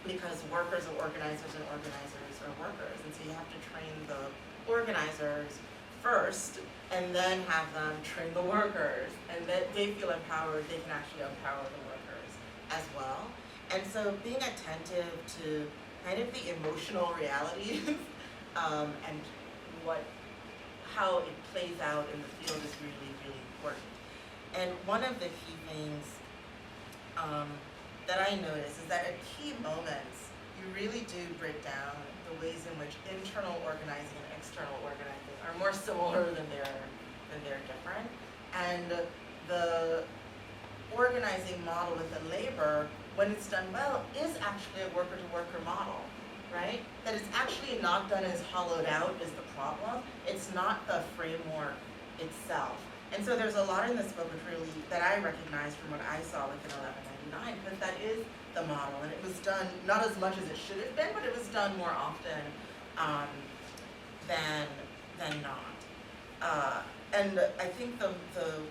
Because workers are organizers and organizers are workers, and so you have to train the organizers first, and then have them train the workers, and that they feel empowered, they can actually empower the workers as well. And so being attentive to kind of the emotional realities and how it plays out in the field is really, really important. And one of the key things that I notice is that at key moments, you really do break down the ways in which internal organizing and external organizing are more similar than they're different. And the organizing model within labor, when it's done well, is actually a worker-to-worker model, right? That it's actually not done as hollowed out is the problem. It's not the framework itself. And so there's a lot in this book which really, that I recognized from what I saw within 1199, because that is the model. And it was done, not as much as it should have been, but it was done more often than not. And I think the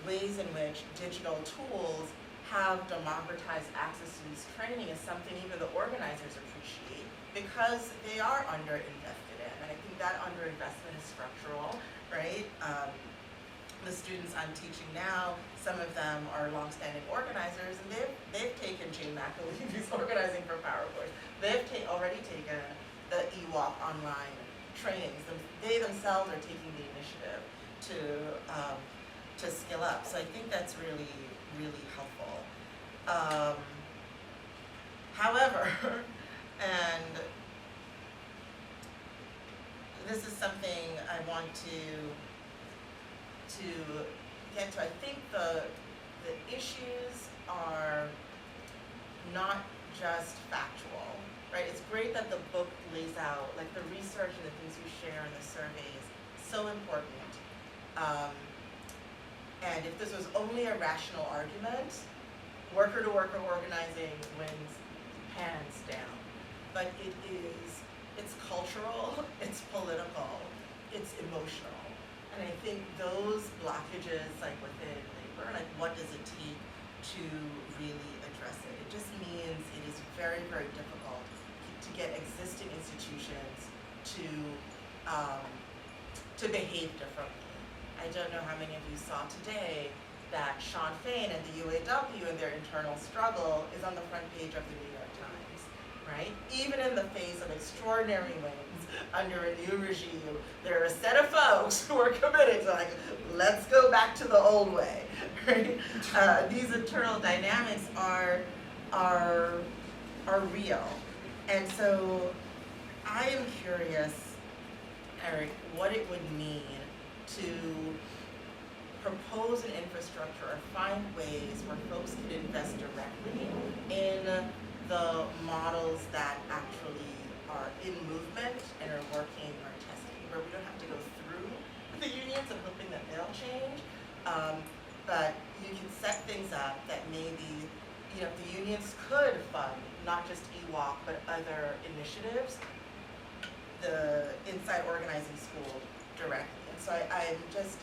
ways in which digital tools have democratized access to this training is something even the organizers appreciate, because they are underinvested in. And I think that underinvestment is structural, right? The students I'm teaching now, some of them are longstanding organizers, and they've taken Jane McAlevy's Organizing for Power Course. They've already taken the EWOP online trainings. They themselves are taking the initiative to skill up. So I think that's really, really helpful. However, and this is something I want to get to. I think the issues are not just factual, right? It's great that the book lays out, like the research and the things you share in the surveys, so important. And if this was only a rational argument, worker-to-worker organizing wins hands down. But it's cultural, it's political, it's emotional. And I think those blockages, like within labor, like what does it take to really address it? It just means it is very, very difficult to get existing institutions to behave differently. I don't know how many of you saw today that Sean Fain and the UAW and their internal struggle is on the front page of the New York Times, right? Even in the face of extraordinary wins under a new regime, there are a set of folks who are committed to, like, let's go back to the old way, right? These internal dynamics are real. And so I am curious, Eric, what it would mean to propose an infrastructure or find ways where folks can invest directly in the models that actually are in movement and are working or testing, where we don't have to go through the unions and hoping that they'll change, but you can set things up that maybe, you know, the unions could fund not just EWOC but other initiatives, the inside organizing school directly. And so I just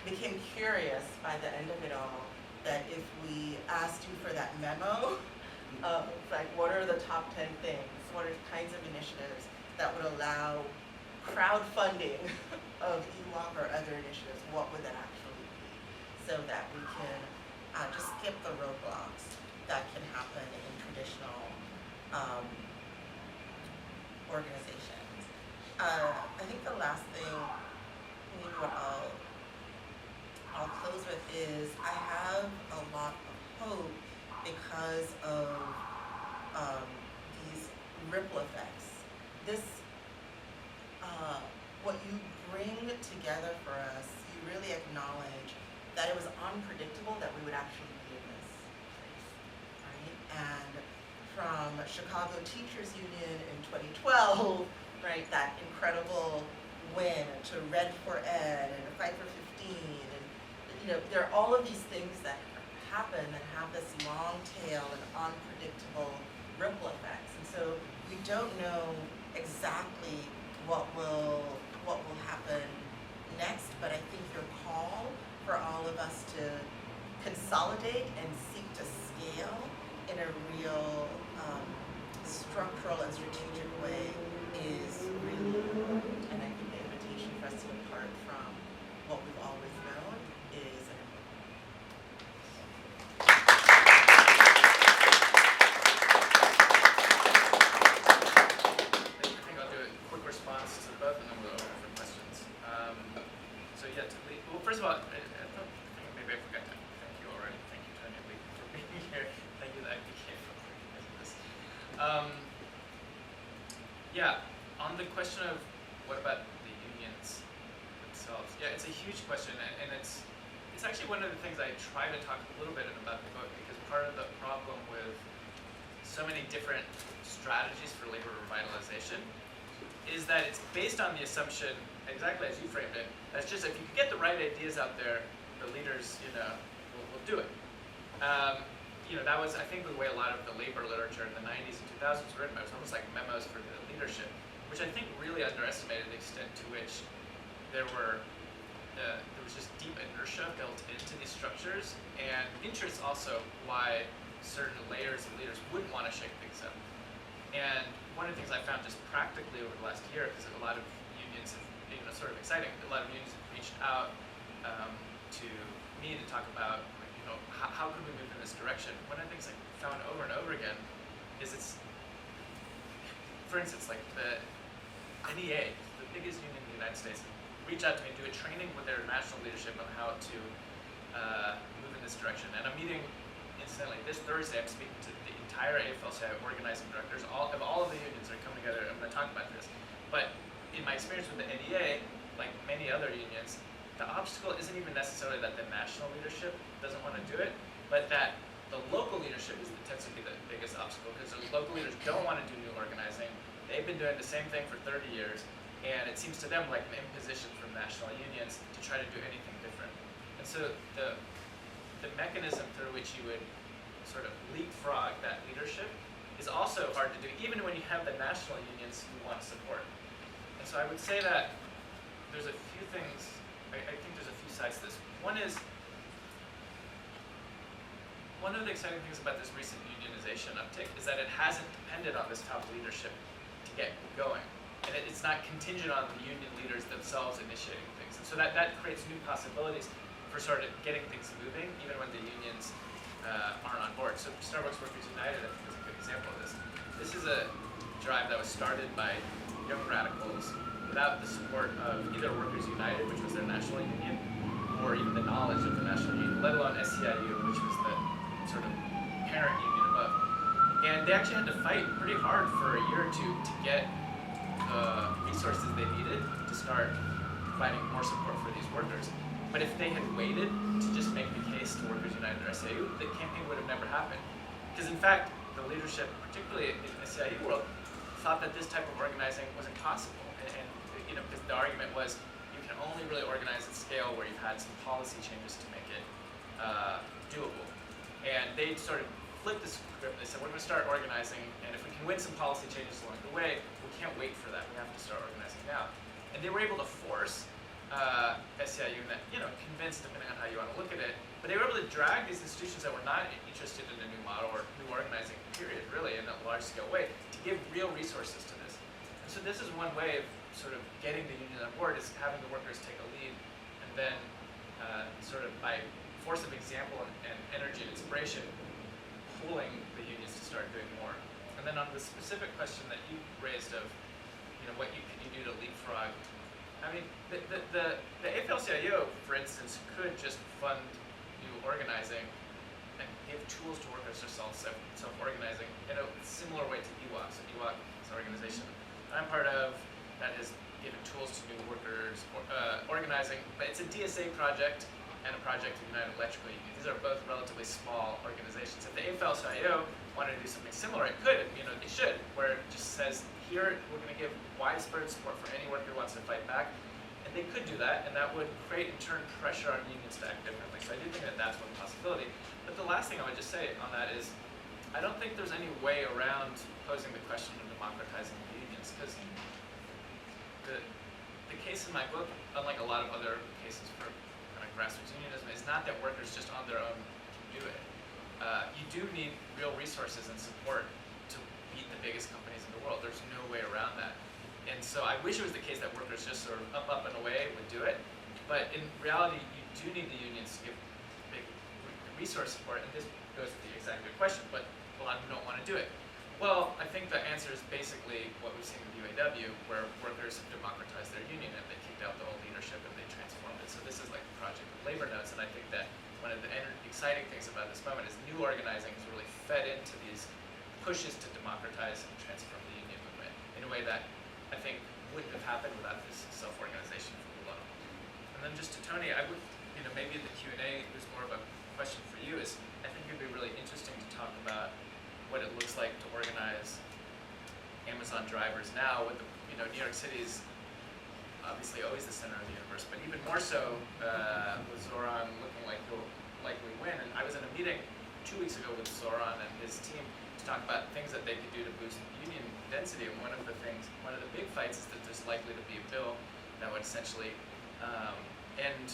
became curious by the end of it all that if we asked you for that memo of like what are the top 10 things, what are kinds of initiatives that would allow crowdfunding of EWOC or other initiatives, what would that actually be? So that we can just skip the roadblocks that can happen in traditional organizations. I think the last thing, maybe what I'll close with is I have a lot of hope because of these ripple effects. This, what you bring together for us, you really acknowledge that it was unpredictable that we would actually be in this place, right? And from Chicago Teachers Union in 2012, right, that incredible win, to Red for Ed and Fight for 15, and you know, there are all of these things that happen that have this long tail and unpredictable ripple effects. And so we don't know exactly what will happen next, but I think your call for all of us to consolidate and seek to scale in a real structural and strategic way is really important. And I think the invitation for us to depart from what we've always known is an important one. grateful guy. Thank you already. Thank you, Tanya Lee, for being here. Thank you that I became for organizing this. Yeah, on the question of what about the unions themselves? Yeah, it's a huge question, and it's actually one of the things I try to talk a little bit about the book, because part of the problem with so many different strategies for labor revitalization is that it's based on the assumption, exactly as you framed it, that's just if you get the right ideas out there, the leaders, will do it. That was, I think, the way a lot of the labor literature in the 90s and 2000s was written. It was almost like memos for the leadership, which I think really underestimated the extent to which there was just deep inertia built into these structures, and interest also why certain layers of leaders wouldn't want to shake things up. And one of the things I found just practically over the last year, because a lot of unions have, sort of exciting, a lot of unions have reached out to me to talk about, how can we move in this direction? One of the things I found over and over again is for instance, like the NEA, the biggest union in the United States, reach out to me and do a training with their national leadership on how to move in this direction. And I'm meeting, incidentally, this Thursday, I'm speaking to the entire AFL-CIO organizing directors. All of the unions are coming together. I'm going to talk about this. But in my experience with the NEA, like many other unions, the obstacle isn't even necessarily that the national leadership doesn't want to do it, but that the local leadership tends to be the biggest obstacle, because those local leaders don't want to do new organizing. They've been doing the same thing for 30 years, and it seems to them like an imposition from national unions to try to do anything different. And so the mechanism through which you would sort of leapfrog that leadership is also hard to do, even when you have the national unions who want support. And so I would say that there's a few things, I think there's a few sides to this. One is, one of the exciting things about this recent unionization uptick is that it hasn't depended on this top leadership to get going. And it's not contingent on the union leaders themselves initiating things. And so that creates new possibilities for sort of getting things moving, even when the unions aren't on board. So Starbucks Workers United, I think, is a good example of this. This is a drive that was started by young radicals without the support of either Workers United, which was their national union, or even the knowledge of the national union, let alone SEIU, which was the sort of parent union above. And they actually had to fight pretty hard for a year or two to get the resources they needed to start providing more support for these workers. But if they had waited to just make the case to Workers United or SEIU, the campaign would have never happened. Because in fact, the leadership, particularly in the SEIU world, thought that this type of organizing wasn't possible. And because the argument was, you can only really organize at scale where you've had some policy changes to make it doable. And they sort of flipped the script. They said, we're going to start organizing, and if we can win some policy changes along the way, we can't wait for that. We have to start organizing now. And they were able to force SEIU, and convince, depending on how you want to look at it, but they were able to drag these institutions that were not interested in a new model or new organizing, period, really, in a large-scale way, to give real resources to this. And so this is one way of sort of getting the union on board, is having the workers take a lead, and then sort of by force of example and energy and inspiration, pulling the unions to start doing more. And then on the specific question that you raised of, what can you do to leapfrog? I mean, the AFL-CIO, for instance, could just fund new organizing and give tools to workers to self-organizing in a similar way to EWOC. So EWOC is an organization I'm part of that has given tools to new workers organizing, but it's a DSA project and a project of United Electrical Union. These are both relatively small organizations. If the AFL-CIO wanted to do something similar, it could, it should, where it just says, here, we're going to give widespread support for any worker who wants to fight back. And they could do that, and that would create, in turn, pressure on unions to act differently. So I do think that that's one possibility. But the last thing I would just say on that is, I don't think there's any way around posing the question of democratizing the unions, because the case in my book, unlike a lot of other cases for kind of grassroots unionism, is not that workers just on their own can do it. You do need real resources and support to beat the biggest companies in the world. There's no way around that. And so I wish it was the case that workers just sort of up and away would do it. But in reality, you do need the unions to give big resource support. And this goes to the exact good question, but a lot of them don't want to do it. Well, I think the answer is basically what we've seen with UAW, where workers have democratized their union and they kicked out the old leadership and they transformed it. So this is like the project of labor notes, and I think that one of the exciting things about this moment is new organizing has really fed into these pushes to democratize and transform the union movement in a way that I think wouldn't have happened without this self-organization from below. And then just to Tony, I would, maybe the Q&A is more of a question for you, is I think it'd be really interesting to talk about what it looks like to organize Amazon drivers now with the, New York City is obviously always the center of the universe, but even more so with Zoran looking like he'll likely win. And I was in a meeting 2 weeks ago with Zoran and his team to talk about things that they could do to boost union density. And one of the big fights is that there's likely to be a bill that would essentially end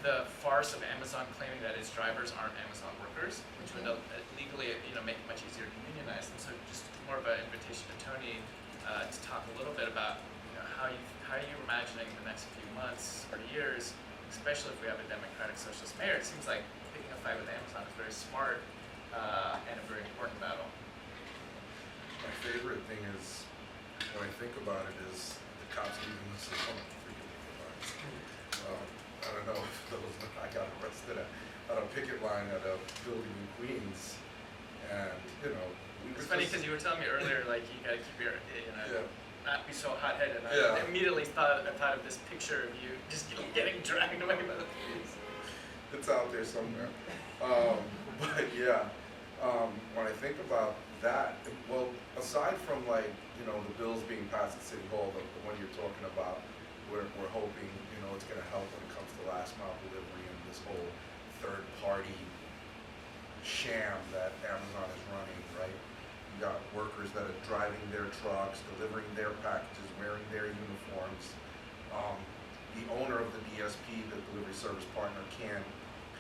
the farce of Amazon claiming that its drivers aren't Amazon workers, which would legally, make it much easier to unionize them. So just more of an invitation to Tony to talk a little bit about how you're imagining the next few months or years, especially if we have a democratic socialist mayor. It seems like picking a fight with Amazon is very smart and a very important battle. My favorite thing is, when I think about it, is the cops leaving us alone. I don't know if I got arrested at a picket line at a building in Queens, and It's funny because you were telling me earlier, like, you gotta keep your, not be so hot-headed. Yeah. I immediately thought of this picture of you just getting dragged away by the police. It's out there somewhere. But yeah, when I think about that, well, aside from the bills being passed at City Hall, the one you're talking about, we're hoping, it's gonna help when it comes to last mile delivery and this whole third party sham that Amazon is running, right? You got workers that are driving their trucks, delivering their packages, wearing their uniforms. The owner of the DSP, the delivery service partner, can't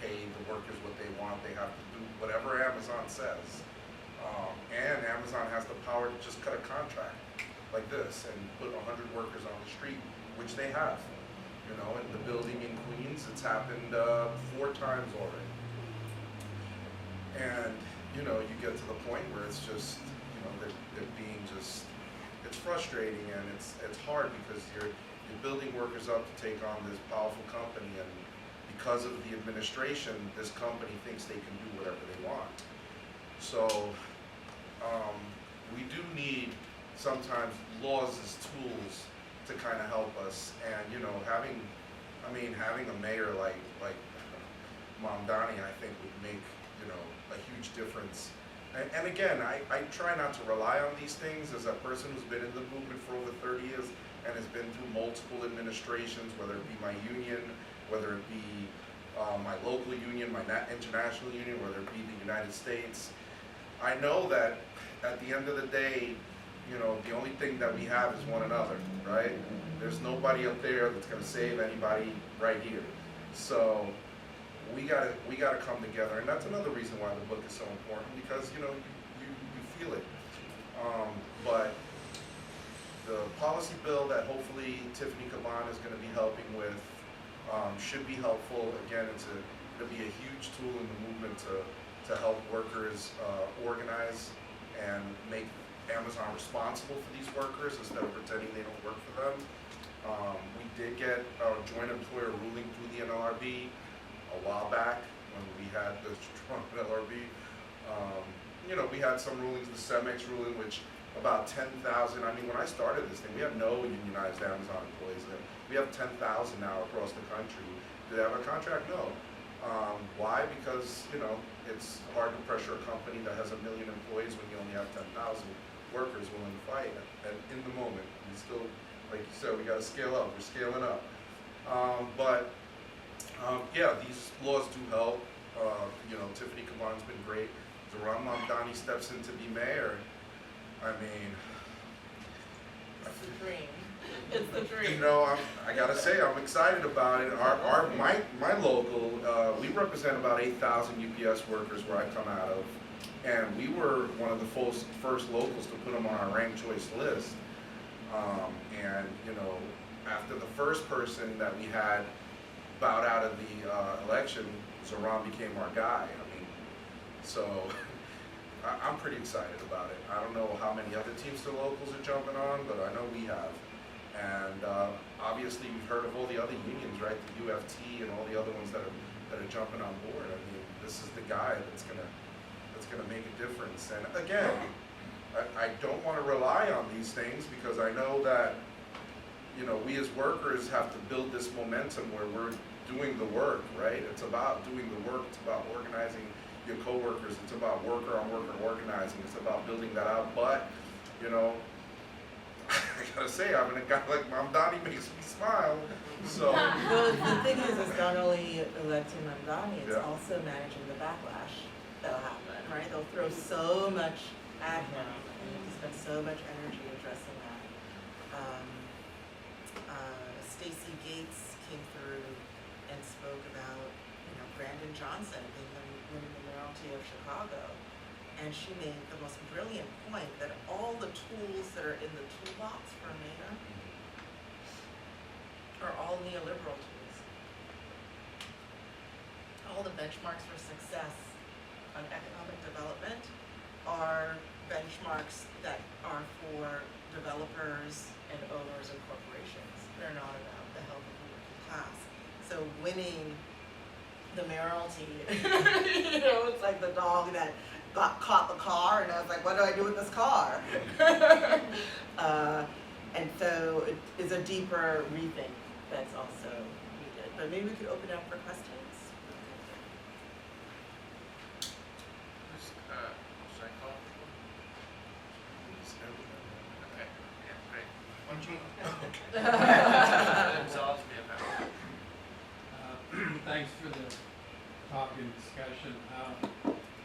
pay the workers what they want. They have to do whatever Amazon says. And Amazon has the power to just cut a contract like this and put 100 workers on the street, which they have. In the building in Queens, it's happened 4 times already. And, you get to the point where it's just, they're being just, it's frustrating and it's hard because you're building workers up to take on this powerful company, and because of the administration, this company thinks they can do whatever they want. So, we do need sometimes laws as tools to kind of help us, and having a mayor like Mamdani, I think would make a huge difference. And again, I try not to rely on these things as a person who's been in the movement for over 30 years and has been through multiple administrations, whether it be my union, whether it be my local union, my international union, whether it be the United States. I know that at the end of the day, the only thing that we have is one another, right? There's nobody up there that's going to save anybody right here. So we gotta come together, and that's another reason why the book is so important, because you feel it. But the policy bill that hopefully Tiffany Caban is going to be helping with should be helpful. Again, it'll be a huge tool in the movement to help workers organize and make Amazon responsible for these workers instead of pretending they don't work for them. We did get a joint employer ruling through the NLRB a while back when we had the Trump NLRB. We had some rulings, the CEMEX ruling, which about 10,000, when I started this thing, we had no unionized Amazon employees. We have 10,000 now across the country. Do they have a contract? No. Why? Because, it's hard to pressure a company that has 1 million employees when you only have 10,000 workers willing to fight. And in the moment, we still, like you said, we got to scale up. We're scaling up. Yeah, these laws do help. Tiffany Caban's been great. Zoran Mamdani steps in to be mayor. It's the dream. It's the dream. I gotta say, I'm excited about it. My local, we represent about 8,000 UPS workers where I come out of, and we were one of the first locals to put them on our ranked choice list. After the first person that we had bowed out of the election, Zoran became our guy. So I'm pretty excited about it. I don't know how many other Teamster locals are jumping on, but I know we have. And obviously we've heard of all the other unions, right? The UFT and all the other ones that that are jumping on board. I mean, this is the guy that's gonna make a difference. And again, I don't want to rely on these things because I know that, you know, we as workers have to build this momentum where we're doing the work, right? It's about doing the work. It's about organizing your coworkers. It's about worker on worker organizing. It's about building that out. But, you know, I gotta say, I mean, a guy like Mamdani makes me smile. So. Well, the thing is, it's not only electing Mamdani, it's Yeah. also managing the backlash that'll happen, right? They'll throw so much at him, and he spend so much energy addressing that. Stacey Gates came through and spoke about, you know, Brandon Johnson being winning the mayoralty of Chicago. And she made the most brilliant point that all the tools that are in the toolbox for a mayor are all neoliberal tools. All the benchmarks for success on economic development are benchmarks that are for developers and owners and corporations. They're not about the health of the working class. So winning the mayoralty, you know, it's like the dog that caught the car and I was like, what do I do with this car? And so it is a deeper rethink that's also needed. But maybe we could open it up for questions. Should I call? Okay, yeah, great. Why don't you? That absolves me of that. Thanks for the talk and discussion.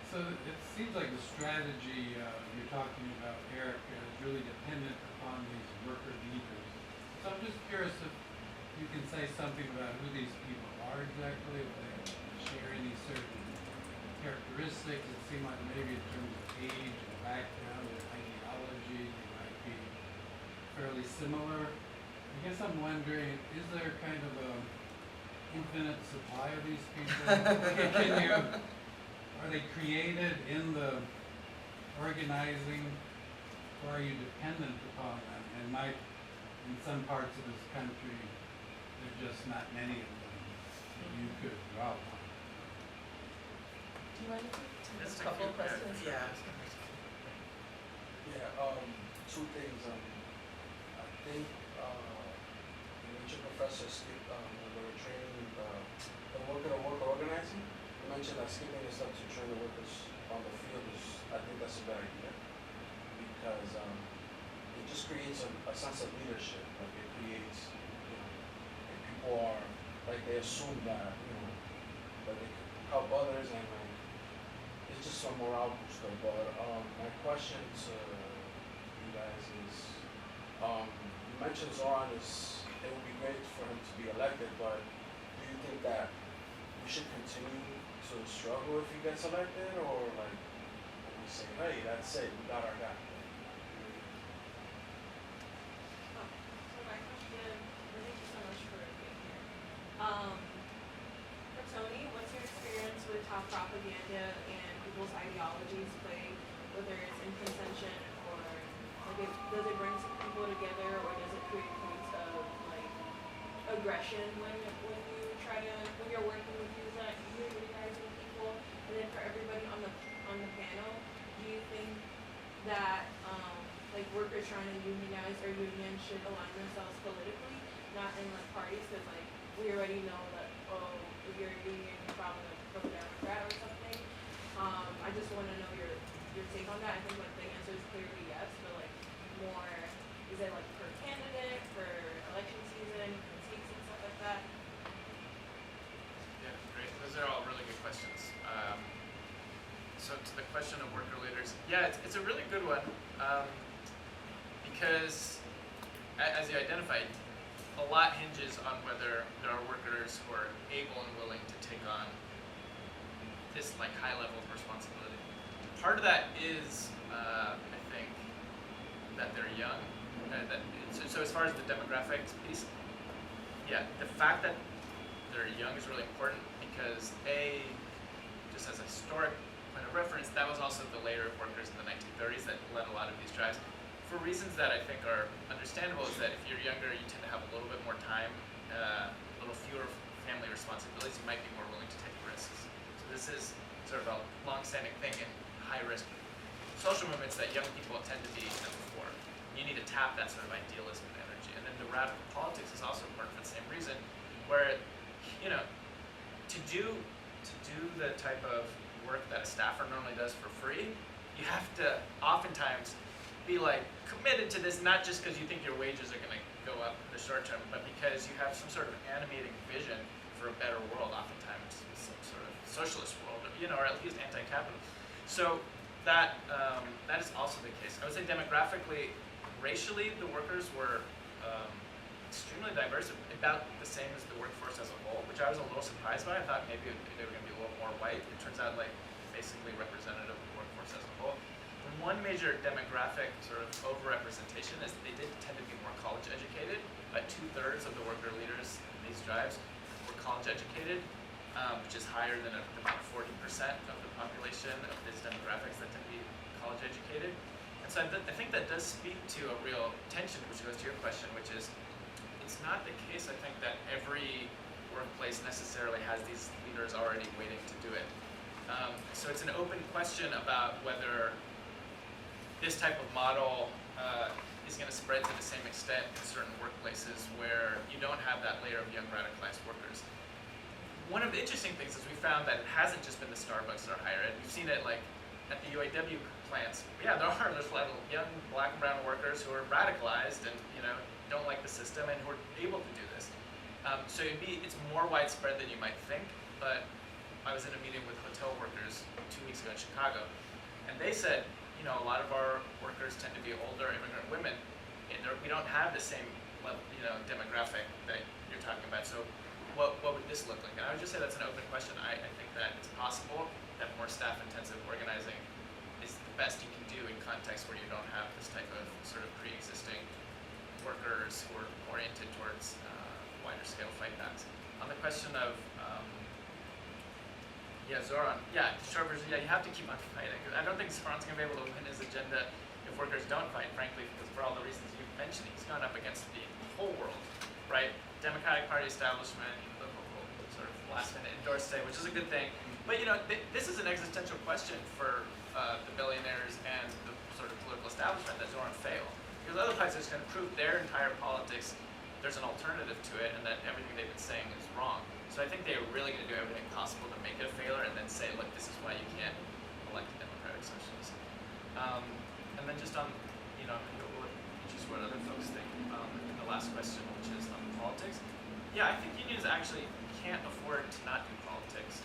So it seems like the strategy you're talking about, Eric, is really dependent upon these worker leaders. So I'm just curious if you can say something about who these people are exactly, if they share any certain characteristics. It seems like maybe in terms of age and background and ideology, they might be fairly similar. I guess I'm wondering, is there kind of a infinite supply of these people? Are they created in the organizing, or are you dependent upon them? And might, in some parts of this country, there are just not many of them that you could draw upon. Do you want to take Let's a take couple a of questions? Yeah. Yeah, two things. I think your professor skipped when they were training the worker to worker organizing. You mentioned that skipping is up to train the workers on the field. I think that's a bad idea because it just creates a sense of leadership. Like it creates, you know, if people are like they assume that that they can help others and like it's just some morale booster. But my question to you guys is, you mentioned Zoran is, it would be great for him to be elected, but do you think that we should continue to struggle if he gets elected, or like we say, hey, that's it, we got our guy? So my question, thank you so much for being here. For Tony, what's your experience with how propaganda and people's ideologies play, whether it's in contention or like does it bring people together, or does it create points of like aggression when you're working with unionizing people? And then for everybody on the panel, do you think that like workers trying to unionize or unions should align themselves politically, not in like parties? Because like we already know that if you're a union, you're probably like a Democrat or something. I just want to know your take on that. I think like the answer is clearly yes, but like more, is it like per candidate, for election season, critiques and stuff like that? Yeah, great. Those are all really good questions. So to the question of worker leaders, yeah, it's a really good one because, as you identified, a lot hinges on whether there are workers who are able and willing to take on this like high level of responsibility. Part of that is, I think, that they're young. So as far as the demographics piece, yeah, the fact that they're young is really important because just as a historic point of reference, that was also the layer of workers in the 1930s that led a lot of these drives. For reasons that I think are understandable, is that if you're younger, you tend to have a little bit more time, a little fewer family responsibilities, you might be more willing to take this is sort of a long-standing thing in high-risk social movements that young people tend to be at the fore. You need to tap that sort of idealism and energy. And then the radical politics is also important for the same reason, where, you know, to do the type of work that a staffer normally does for free, you have to oftentimes be like committed to this, not just because you think your wages are going to go up in the short term, but because you have some sort of animating vision for a better world, oftentimes some sort of socialist world, you know, or at least anti-capitalist. So that that is also the case. I would say demographically, racially, the workers were extremely diverse, about the same as the workforce as a whole, which I was a little surprised by. I thought maybe they were going to be a little more white. It turns out like basically representative of the workforce as a whole. And one major demographic sort of overrepresentation is that they did tend to be more college educated. About 2/3 of the worker leaders in these drives were college educated, which is higher than about 40% of the population of these demographics that tend to be college educated. And so I think that does speak to a real tension, which goes to your question, which is it's not the case, I think, that every workplace necessarily has these leaders already waiting to do it. So it's an open question about whether this type of model is going to spread to the same extent in certain workplaces where you don't have that layer of young radicalized workers. One of the interesting things is we found that it hasn't just been the Starbucks or higher ed. We've seen it like at the UAW plants. Yeah, there's a lot of young black and brown workers who are radicalized and, you know, don't like the system and who are able to do this. So it's more widespread than you might think, but I was in a meeting with hotel workers 2 weeks ago in Chicago, and they said, you know, a lot of our workers tend to be older immigrant women, and we don't have the same level, you know, demographic that you're talking about. So what would this look like? And I would just say that's an open question. I think that it's possible that more staff-intensive organizing is the best you can do in contexts where you don't have this type of sort of pre-existing workers who are oriented towards wider scale fight backs. On the question of Zoran, short version, you have to keep on fighting. I don't think Zoran's going to be able to win his agenda if workers don't fight, frankly, because for all the reasons you've mentioned, he's gone up against the whole world, right? Democratic Party establishment, the sort of last minute endorsed state, which is a good thing. But, you know, this is an existential question for the billionaires and the sort of political establishment that Zoran failed. Because otherwise it's going to prove their entire politics, there's an alternative to it, and that everything they've been saying is wrong. So I think they're really going to do everything possible to make it a failure and then say, look, this is why you can't elect a democratic socialist. And then just on, you know, just what other folks think in the last question, which is on politics. Yeah, I think unions actually can't afford to not do politics.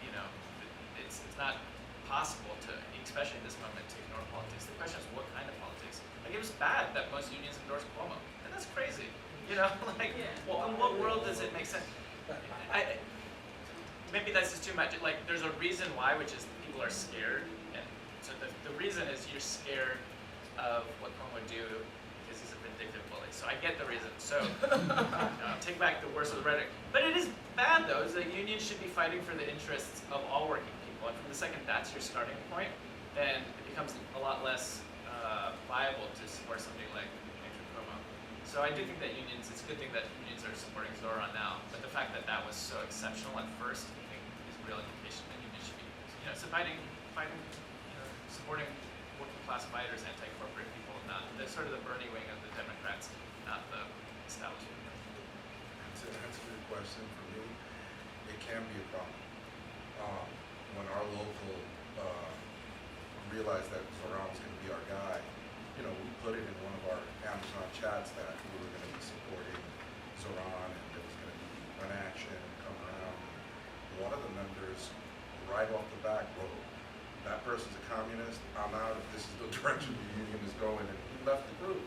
You know, it's not possible to, especially in this moment, to ignore politics. The question is what kind of politics? Like, it was bad that most unions endorsed Cuomo, and that's crazy. You know, like, well, in what world does it make sense? Maybe that's just too much. Like, there's a reason why, which is people are scared, and so the reason is you're scared of what Cuomo would do because he's a vindictive bully. So I get the reason. So take back the worst of the rhetoric. But it is bad, though, is that unions should be fighting for the interests of all working people. And from the second that's your starting point, then it becomes a lot less viable to support somebody like Cuomo. So I do think that unions, it's a good thing that unions are supporting Zoran now, but the fact that that was so exceptional at first, I think is a real indication that unions should be, you know, fighting, you know, supporting working class fighters, anti-corporate people, not the sort of the Bernie wing of the Democrats, not the establishment. To answer your question, for me, it can be a problem. When our local realized that Zoran was going to be our guy, you know, we put it in one of our Amazon chats that we were going to be supporting Zoran and there was going to be one action come around. One of the members, right off the bat, wrote, that person's a communist, I'm out if this is the direction the union is going, and he left the group.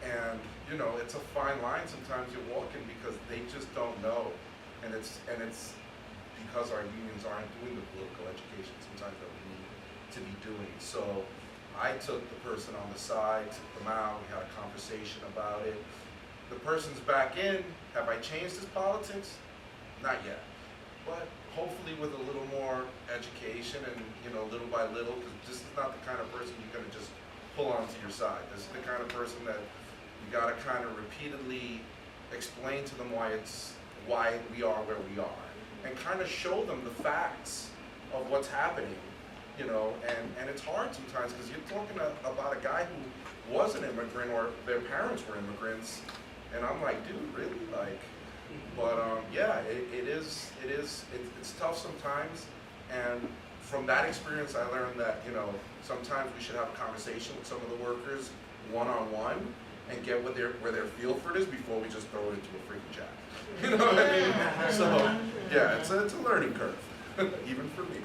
And, you know, it's a fine line sometimes you're walking because they just don't know. And it's because our unions aren't doing the political education sometimes that we need to be doing. So I took the person on the side, took them out, we had a conversation about it. The person's back in. Have I changed his politics? Not yet. But hopefully with a little more education and, you know, little by little, because this is not the kind of person you're going to just pull onto your side. This is the kind of person that you got to kind of repeatedly explain to them why we are where we are. and kind of show them the facts of what's happening, you know, and it's hard sometimes because you're talking about a guy who was an immigrant or their parents were immigrants, and I'm like, dude, really? Like, but yeah, it's tough sometimes, and from that experience I learned that, you know, sometimes we should have a conversation with some of the workers one-on-one and get what their feel for it is before we just throw it into a freaking chat. You know what I mean? So yeah, it's a learning curve, even for me.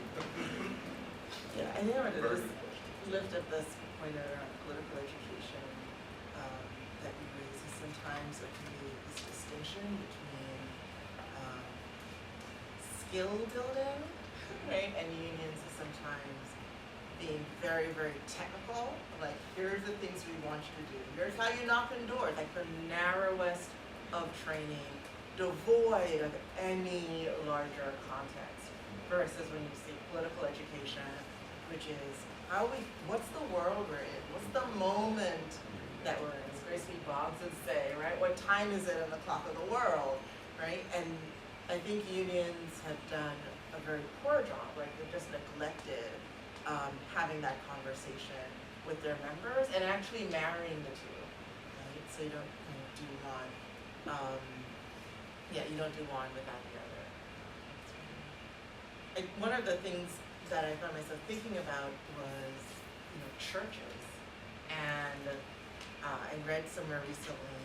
Yeah, I think I wanted to Very just good question. lift up this point around political education that you raise. Is sometimes there can be this distinction between skill building, right, and unions is sometimes being very, very technical. Like, here's the things we want you to do. Here's how you knock on doors. Like the narrowest of training, devoid of any larger context. Versus when you see political education, which is what's the world we're in? What's the moment that we're in? As Grace B. Boggs would say, right? What time is it on the clock of the world, right? And I think unions have done a very poor job, like they've just neglected having that conversation with their members and actually marrying the two, right? So you don't do one, you don't do one without the other. One of the things that I found myself thinking about was, churches. And I read somewhere recently,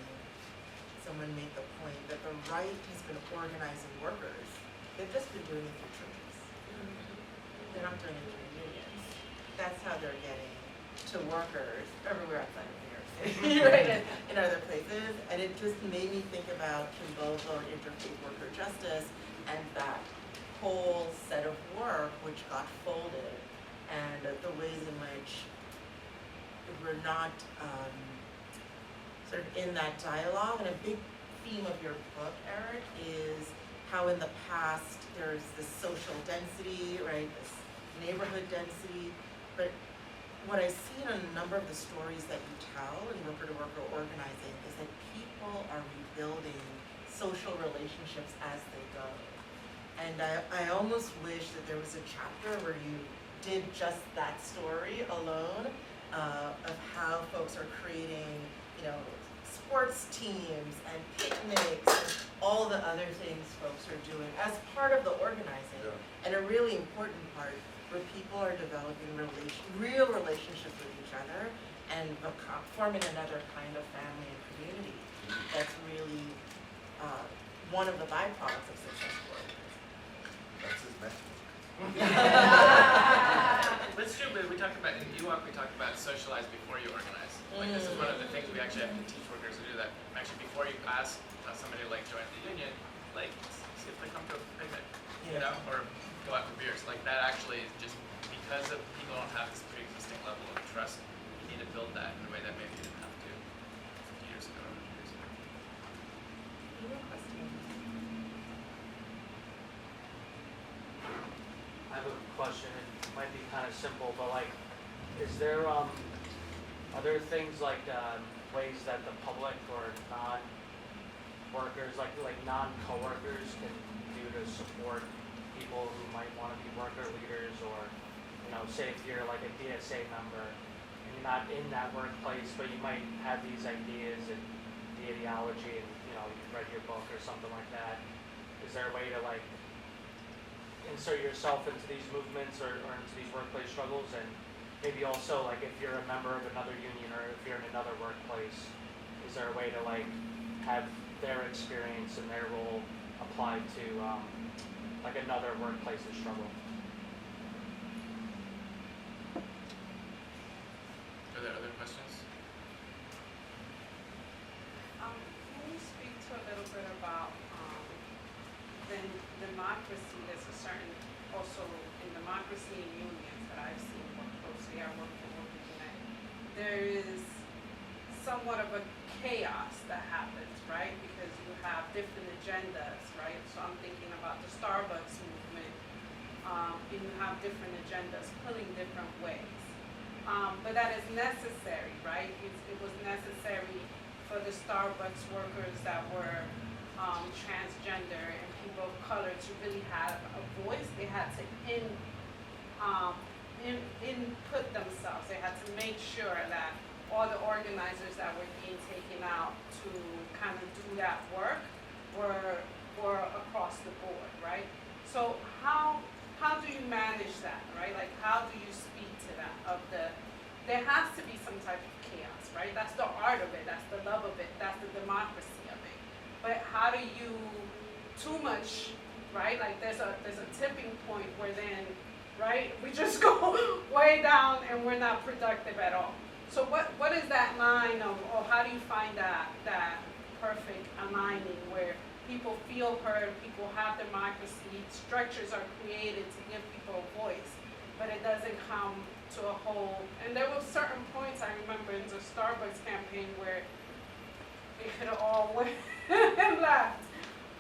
someone made the point that the right has been organizing workers. They've just been doing it through churches. They're not doing it through unions. That's how they're getting to workers everywhere outside of New York City, right, in other places. And it just made me think about convolvo and interfaith worker justice and that whole set of work which got folded, and the ways in which we're not sort of in that dialogue. And a big theme of your book, Eric, is how in the past there's this social density, right, this neighborhood density, but what I see in a number of the stories that you tell in worker-to-worker organizing is that people are rebuilding social relationships as they go. And I almost wish that there was a chapter where you did just that story alone of how folks are creating, sports teams and picnics and all the other things folks are doing as part of the organizing. Yeah. And a really important part where people are developing real relationships with each other and forming another kind of family and community. That's really one of the byproducts of successful organizing. That's his message. But it's true, but we talked about, in UWOC, we talked about socialize before you organize. Like, this is one of the things we actually have to teach workers to do, that actually before you ask somebody to like join the union, like, see if they come to a picnic, or go out for beers. Like, that actually is just because of people don't have this pre-existing level of trust, you need to build that in a way that maybe you didn't have to years ago. I have a question. It might be kind of simple, but like, is there other things like ways that the public or non-workers, like non-coworkers, can do to support people who might want to be worker leaders, or say if you're like a DSA member and you're not in that workplace, but you might have these ideas and the ideology, and you've read your book or something like that. Is there a way to like insert yourself into these movements or into these workplace struggles? And maybe also, like, if you're a member of another union or if you're in another workplace, is there a way to like have their experience and their role applied to like another workplace's struggle? Are there other questions? Can you speak to a little bit about the democracy? There's a certain, also in democracy and unions that I've seen more closely. I work for Workers United. There is somewhat of a chaos that happens, right? Because you have different agendas, right? So I'm thinking about the Starbucks movement, and you have different agendas pulling different ways. But that is necessary, right? It was necessary for the Starbucks workers that were transgender and people of color to really have a voice. They had to input themselves. They had to make sure that all the organizers that were being taken out to kind of do that work were across the board, right? So how do you manage that, right? Like, how do you speak to that? There has to be some type of chaos, right? That's the art of it. That's the love of it. That's the democracy of it. But how do you too much, right? Like, there's a tipping point where then, right, we just go way down and we're not productive at all. So what is that line of, or how do you find that perfect aligning where people feel heard, people have democracy, structures are created to give people a voice, but it doesn't come to a whole, and there were certain points I remember in the Starbucks campaign where it could have all went and left.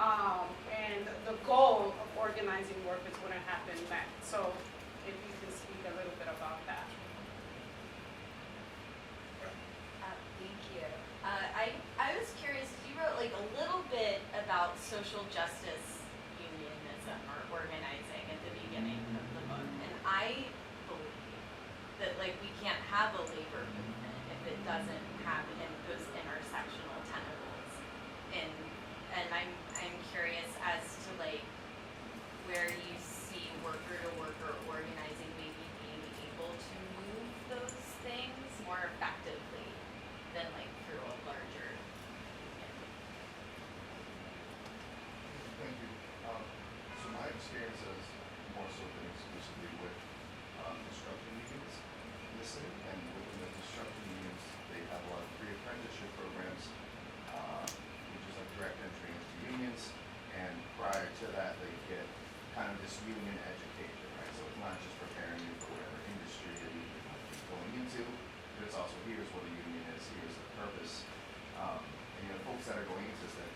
And the goal of organizing workers wouldn't have been met. So if you can speak a little bit about that. Thank you. I was curious, you wrote like a little bit about social justice unionism or organizing at the beginning of the book. And I believe that like we can't have a labor movement if it doesn't have those intersectional tentacles. And I'm curious as to like where you see worker to worker organizing maybe being able to move those things more effectively than like through a larger union. Thank you. So my experience has more so been exclusively with construction unions listening, and within the construction unions, they have a lot of pre-apprenticeship programs, which is like direct entry into unions, and prior to that, they get kind of this union education, right? So it's not just preparing you for whatever industry that you might be going into, but it's also here's what a union is, here's the purpose. And you know, folks that are going into this that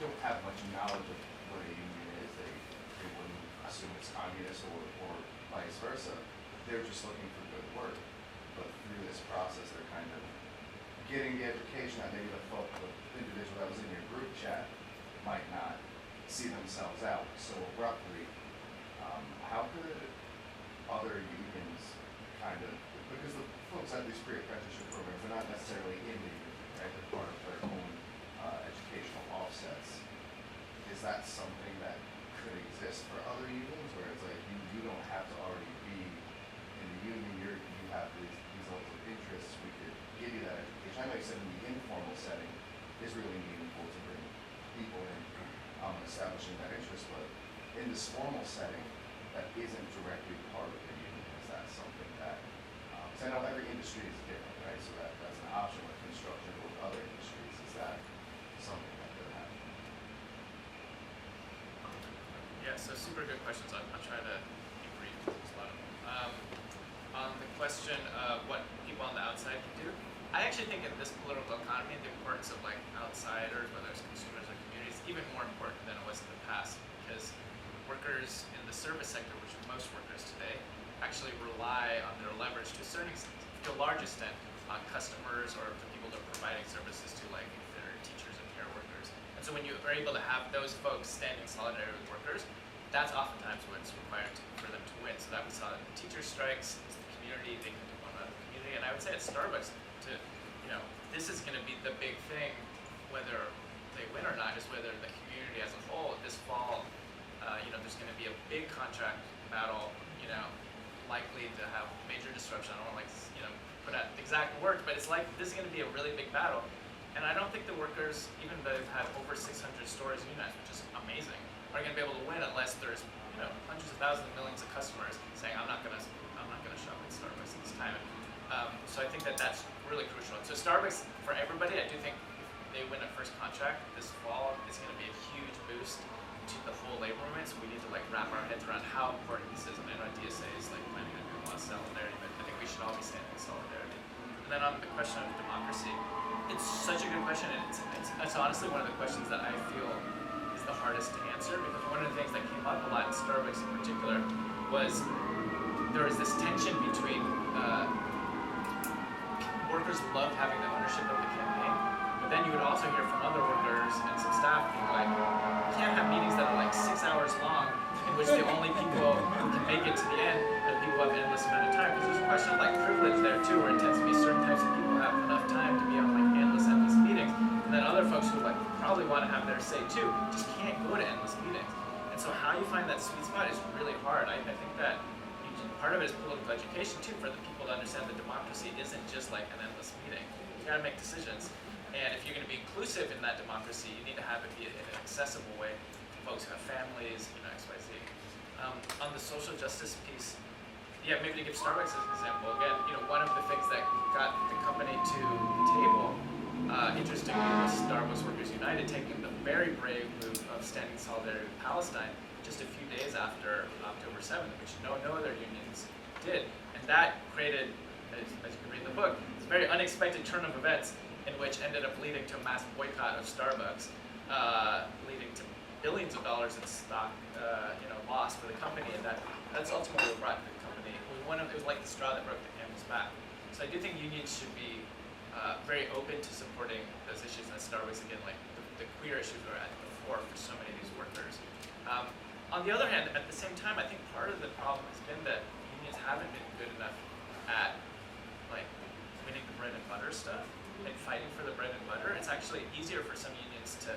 don't have much knowledge of what a union is, they wouldn't assume it's communist or vice versa. They're just looking for good work. But through this process, they're kind of getting the education that maybe the individual that was in your group chat might not see themselves out so abruptly. How could other unions kind of, because the folks at these pre-apprenticeship programs are not necessarily in the union, right? They're part of their own educational offsets. Is that something that could exist for other unions, where it's like you don't have to already be in the union, you have these levels of interests, we could give you that education. I know you said in the informal setting is really meaningful to bring people in, establishing that interest, but in this formal setting that isn't directly part of the union, is that something that, because I know every industry is different, right? So that's an option with construction or with other industries. Is that something that could happen? Yeah, so super good questions. I'll try to be brief. There's a lot of them. On the question of what people on the outside can do, I actually think in this political economy, the importance of like outsiders, whether it's consumers or communities, is even more important than it was in the past, because workers in the service sector, which are most workers today, actually rely on their leverage to a certain extent, to a large extent, on customers or the people they're providing services to, like if they're teachers and care workers. And so when you are able to have those folks stand in solidarity with workers, that's oftentimes what's required for them to win. So that we saw in the teacher strikes, it's the community, they can depend on the community. And I would say at Starbucks, this is going to be the big thing, whether they win or not, is whether the community as a whole, this fall, there's going to be a big contract battle, likely to have major disruption. I don't want to put out the exact word, but it's like this is going to be a really big battle. And I don't think the workers, even though they've had over 600 stores unionized, which is amazing, are going to be able to win unless there's hundreds of thousands of millions of customers saying I'm not going to shop at Starbucks at this time. So I think that's really crucial. And so Starbucks, for everybody, I do think if they win a first contract this fall, it's going to be a huge boost to the whole labor movement. So we need to wrap our heads around how important this is. And I know DSA is planning on doing a lot of solidarity, but I think we should all be standing in solidarity. And then on the question of democracy, it's such a good question, and it's honestly one of the questions that I feel is the hardest to answer, because one of the things that came up a lot in Starbucks in particular was there was this tension between workers loved having the ownership of the campaign, but But then you would also hear from other workers and some staff being like, you can't have meetings that are like 6 hours long, in which the only people who can make it to the end are the people who have an endless amount of time. Because there's a question of like privilege there too, where it tends to be certain types of people who have enough time to be on like endless meetings, and then other folks who like probably want to have their say too, just can't go to endless meetings. And so how you find that sweet spot is really hard. I think that part of it is political education too, for the people to understand that democracy isn't just like an endless meeting. You gotta make decisions. And if you're going to be inclusive in that democracy, you need to have it be in an accessible way to folks who have families, X, Y, Z. On the social justice piece, yeah, maybe to give Starbucks as an example, again, one of the things that got the company to the table, interestingly, was Starbucks Workers United taking the very brave move of standing in solidarity with Palestine just a few days after October 7th, which no other unions did. And that created, as you can read in the book, this very unexpected turn of events in which ended up leading to a mass boycott of Starbucks, leading to billions of dollars in stock, loss for the company, and that's ultimately what brought the company. It was like the straw that broke the camel's back. So I do think unions should be very open to supporting those issues at Starbucks. Again, like the queer issues are at the fore for so many of these workers. On the other hand, at the same time, I think part of the problem has been that unions haven't been good enough at like winning the bread and butter stuff and fighting for the bread and butter. It's actually easier for some unions to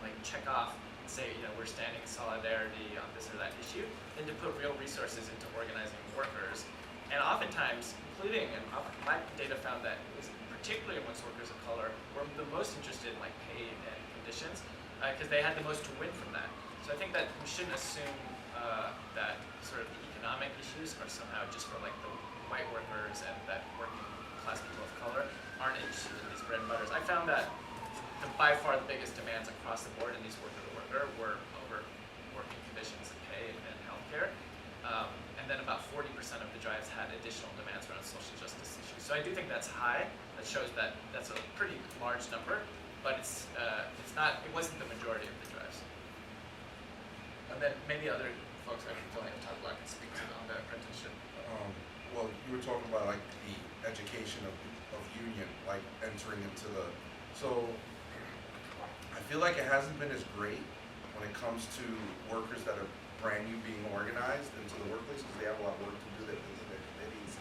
like check off and say, we're standing in solidarity on this or that issue, than to put real resources into organizing workers. And oftentimes, including, and my data found that it was particularly amongst workers of color, were the most interested in like pay and conditions, because they had the most to win from that. So I think that we shouldn't assume that sort of the economic issues are somehow just for like the white workers and that working class people of color aren't interested in these bread and butters. I found that by far the biggest demands across the board in these worker-to-worker were over working conditions and pay and healthcare. And then about 40% of the drives had additional demands around social justice issues. So I do think that's high. That shows that that's a pretty large number, but it wasn't the majority of the drives. And then maybe other folks I can talk about can speak to on the apprenticeship. Well, you were talking about like the education of union, like entering into the, so I feel like it hasn't been as great when it comes to workers that are brand new being organized into the workplace, because they have a lot of work to do, they've been to their committees,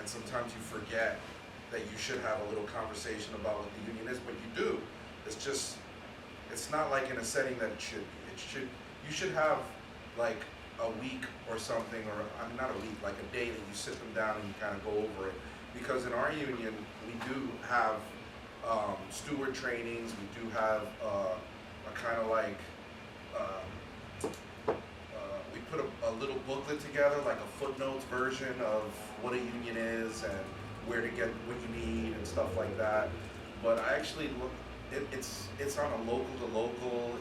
and sometimes you forget that you should have a little conversation about what the union is, but you do. It's not like in a setting that it should be. You should have like a week or something, or not a week, like a day that you sit them down and you kind of go over it. Because in our union, we do have steward trainings, we do have a kind of like, we put a little booklet together, like a footnotes version of what a union is and where to get what you need and stuff like that. But I actually look, it's on a local to local.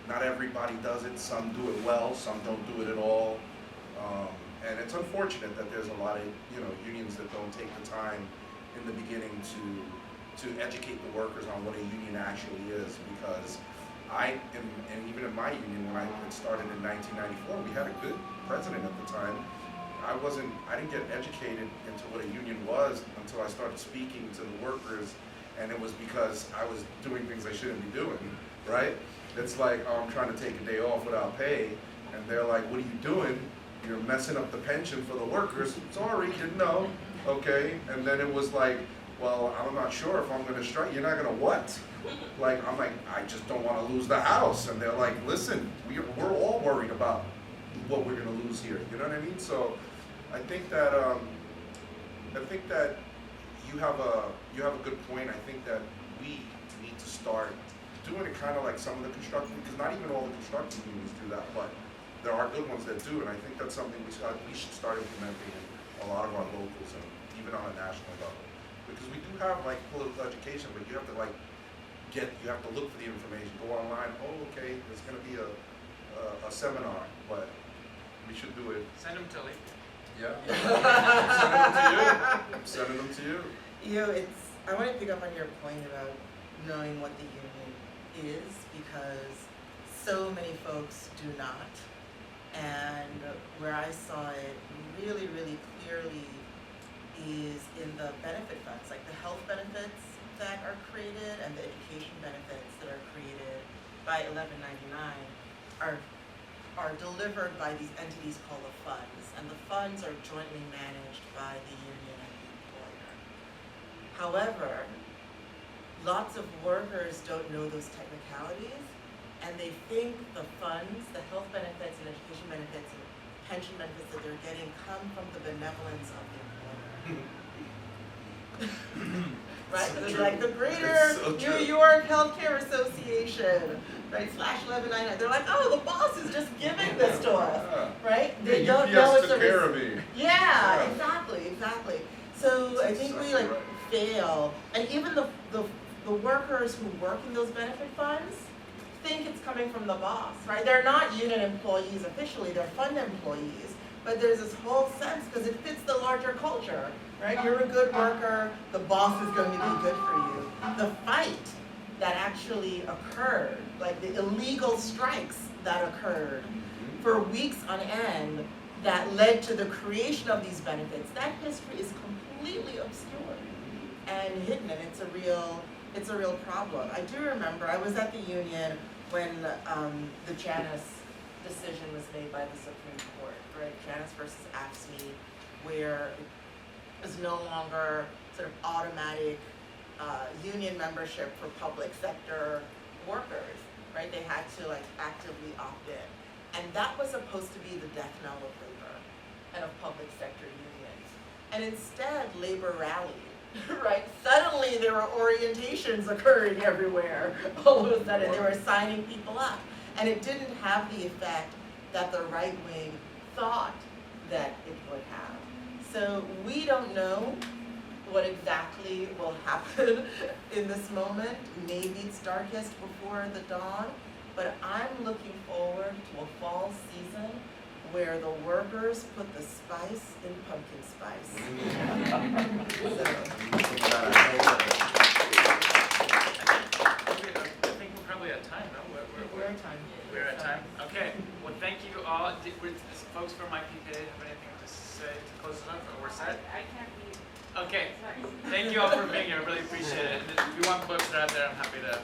Not everybody does it. Some do it well, some don't do it at all. And it's unfortunate that there's a lot of unions that don't take the time in the beginning to educate the workers on what a union actually is. Because and even in my union, when I started in 1994, we had a good president at the time. I didn't get educated into what a union was until I started speaking to the workers, and it was because I was doing things I shouldn't be doing, right? It's like, oh, I'm trying to take a day off without pay, and they're like, what are you doing? You're messing up the pension for the workers. Sorry, didn't know, okay? And then it was like, well, I'm not sure if I'm gonna strike. You're not gonna what? Like, I'm like, I just don't wanna lose the house. And they're like, listen, we're all worried about what we're gonna lose here. You know what I mean? So I think that you have a good point. I think that we need to start doing it kind of like some of the construction, because not even all the construction unions do that, but there are good ones that do, and I think that's something we should start implementing in a lot of our locals and even on a national level. Because we do have like political education, but you have to look for the information, go online, oh okay, there's gonna be a seminar, but we should do it. Send them to Lee. Yeah. I'm sending them to you. I want to pick up on your point about knowing what the union is, because so many folks do not. And where I saw it really, really clearly is in the benefit funds, like the health benefits. that are created and the education benefits that are created by 1199 are delivered by these entities called the funds, and the funds are jointly managed by the union and the employer. However, lots of workers don't know those technicalities, and they think the funds, the health benefits and education benefits and pension benefits that they're getting come from the benevolence of the employer. Right? So It's true. like the Greater It's so New true. York Healthcare Association, right? /1199. They're like, oh, the boss is just giving this to us, right? They Yeah, don't UPS know it's took a care of me. Yeah, Yeah. exactly. So I think we Exactly like right. fail, and even the workers who work in those benefit funds think it's coming from the boss, right? They're not union employees officially, they're fund employees, but there's this whole sense, because it fits the larger culture, right? You're a good worker, the boss is going to be good for you. The fight that actually occurred, like the illegal strikes that occurred for weeks on end that led to the creation of these benefits, that history is completely obscured and hidden, and it's a real problem. I do remember I was at the union when the Janus decision was made by the Supreme Court, right? Janus versus AFSCME, where it was no longer sort of automatic union membership for public sector workers, right? They had to like actively opt in. And that was supposed to be the death knell of labor and of public sector unions. And instead, labor rallied, right? Suddenly there were orientations occurring everywhere. All of a sudden they were signing people up. And it didn't have the effect that the right wing thought that it would have. So we don't know what exactly will happen in this moment. Maybe it's darkest before the dawn, but I'm looking forward to a fall season where the workers put the spice in pumpkin spice. I think we're probably at time, no? We're at time. We're at time. Okay. Well, thank you all. Does folks from my PPA have anything to say to close it up, or we're set? I can't read. Okay. Sorry. Thank you all for being here. I really appreciate it. And if you want books that are out there, I'm happy to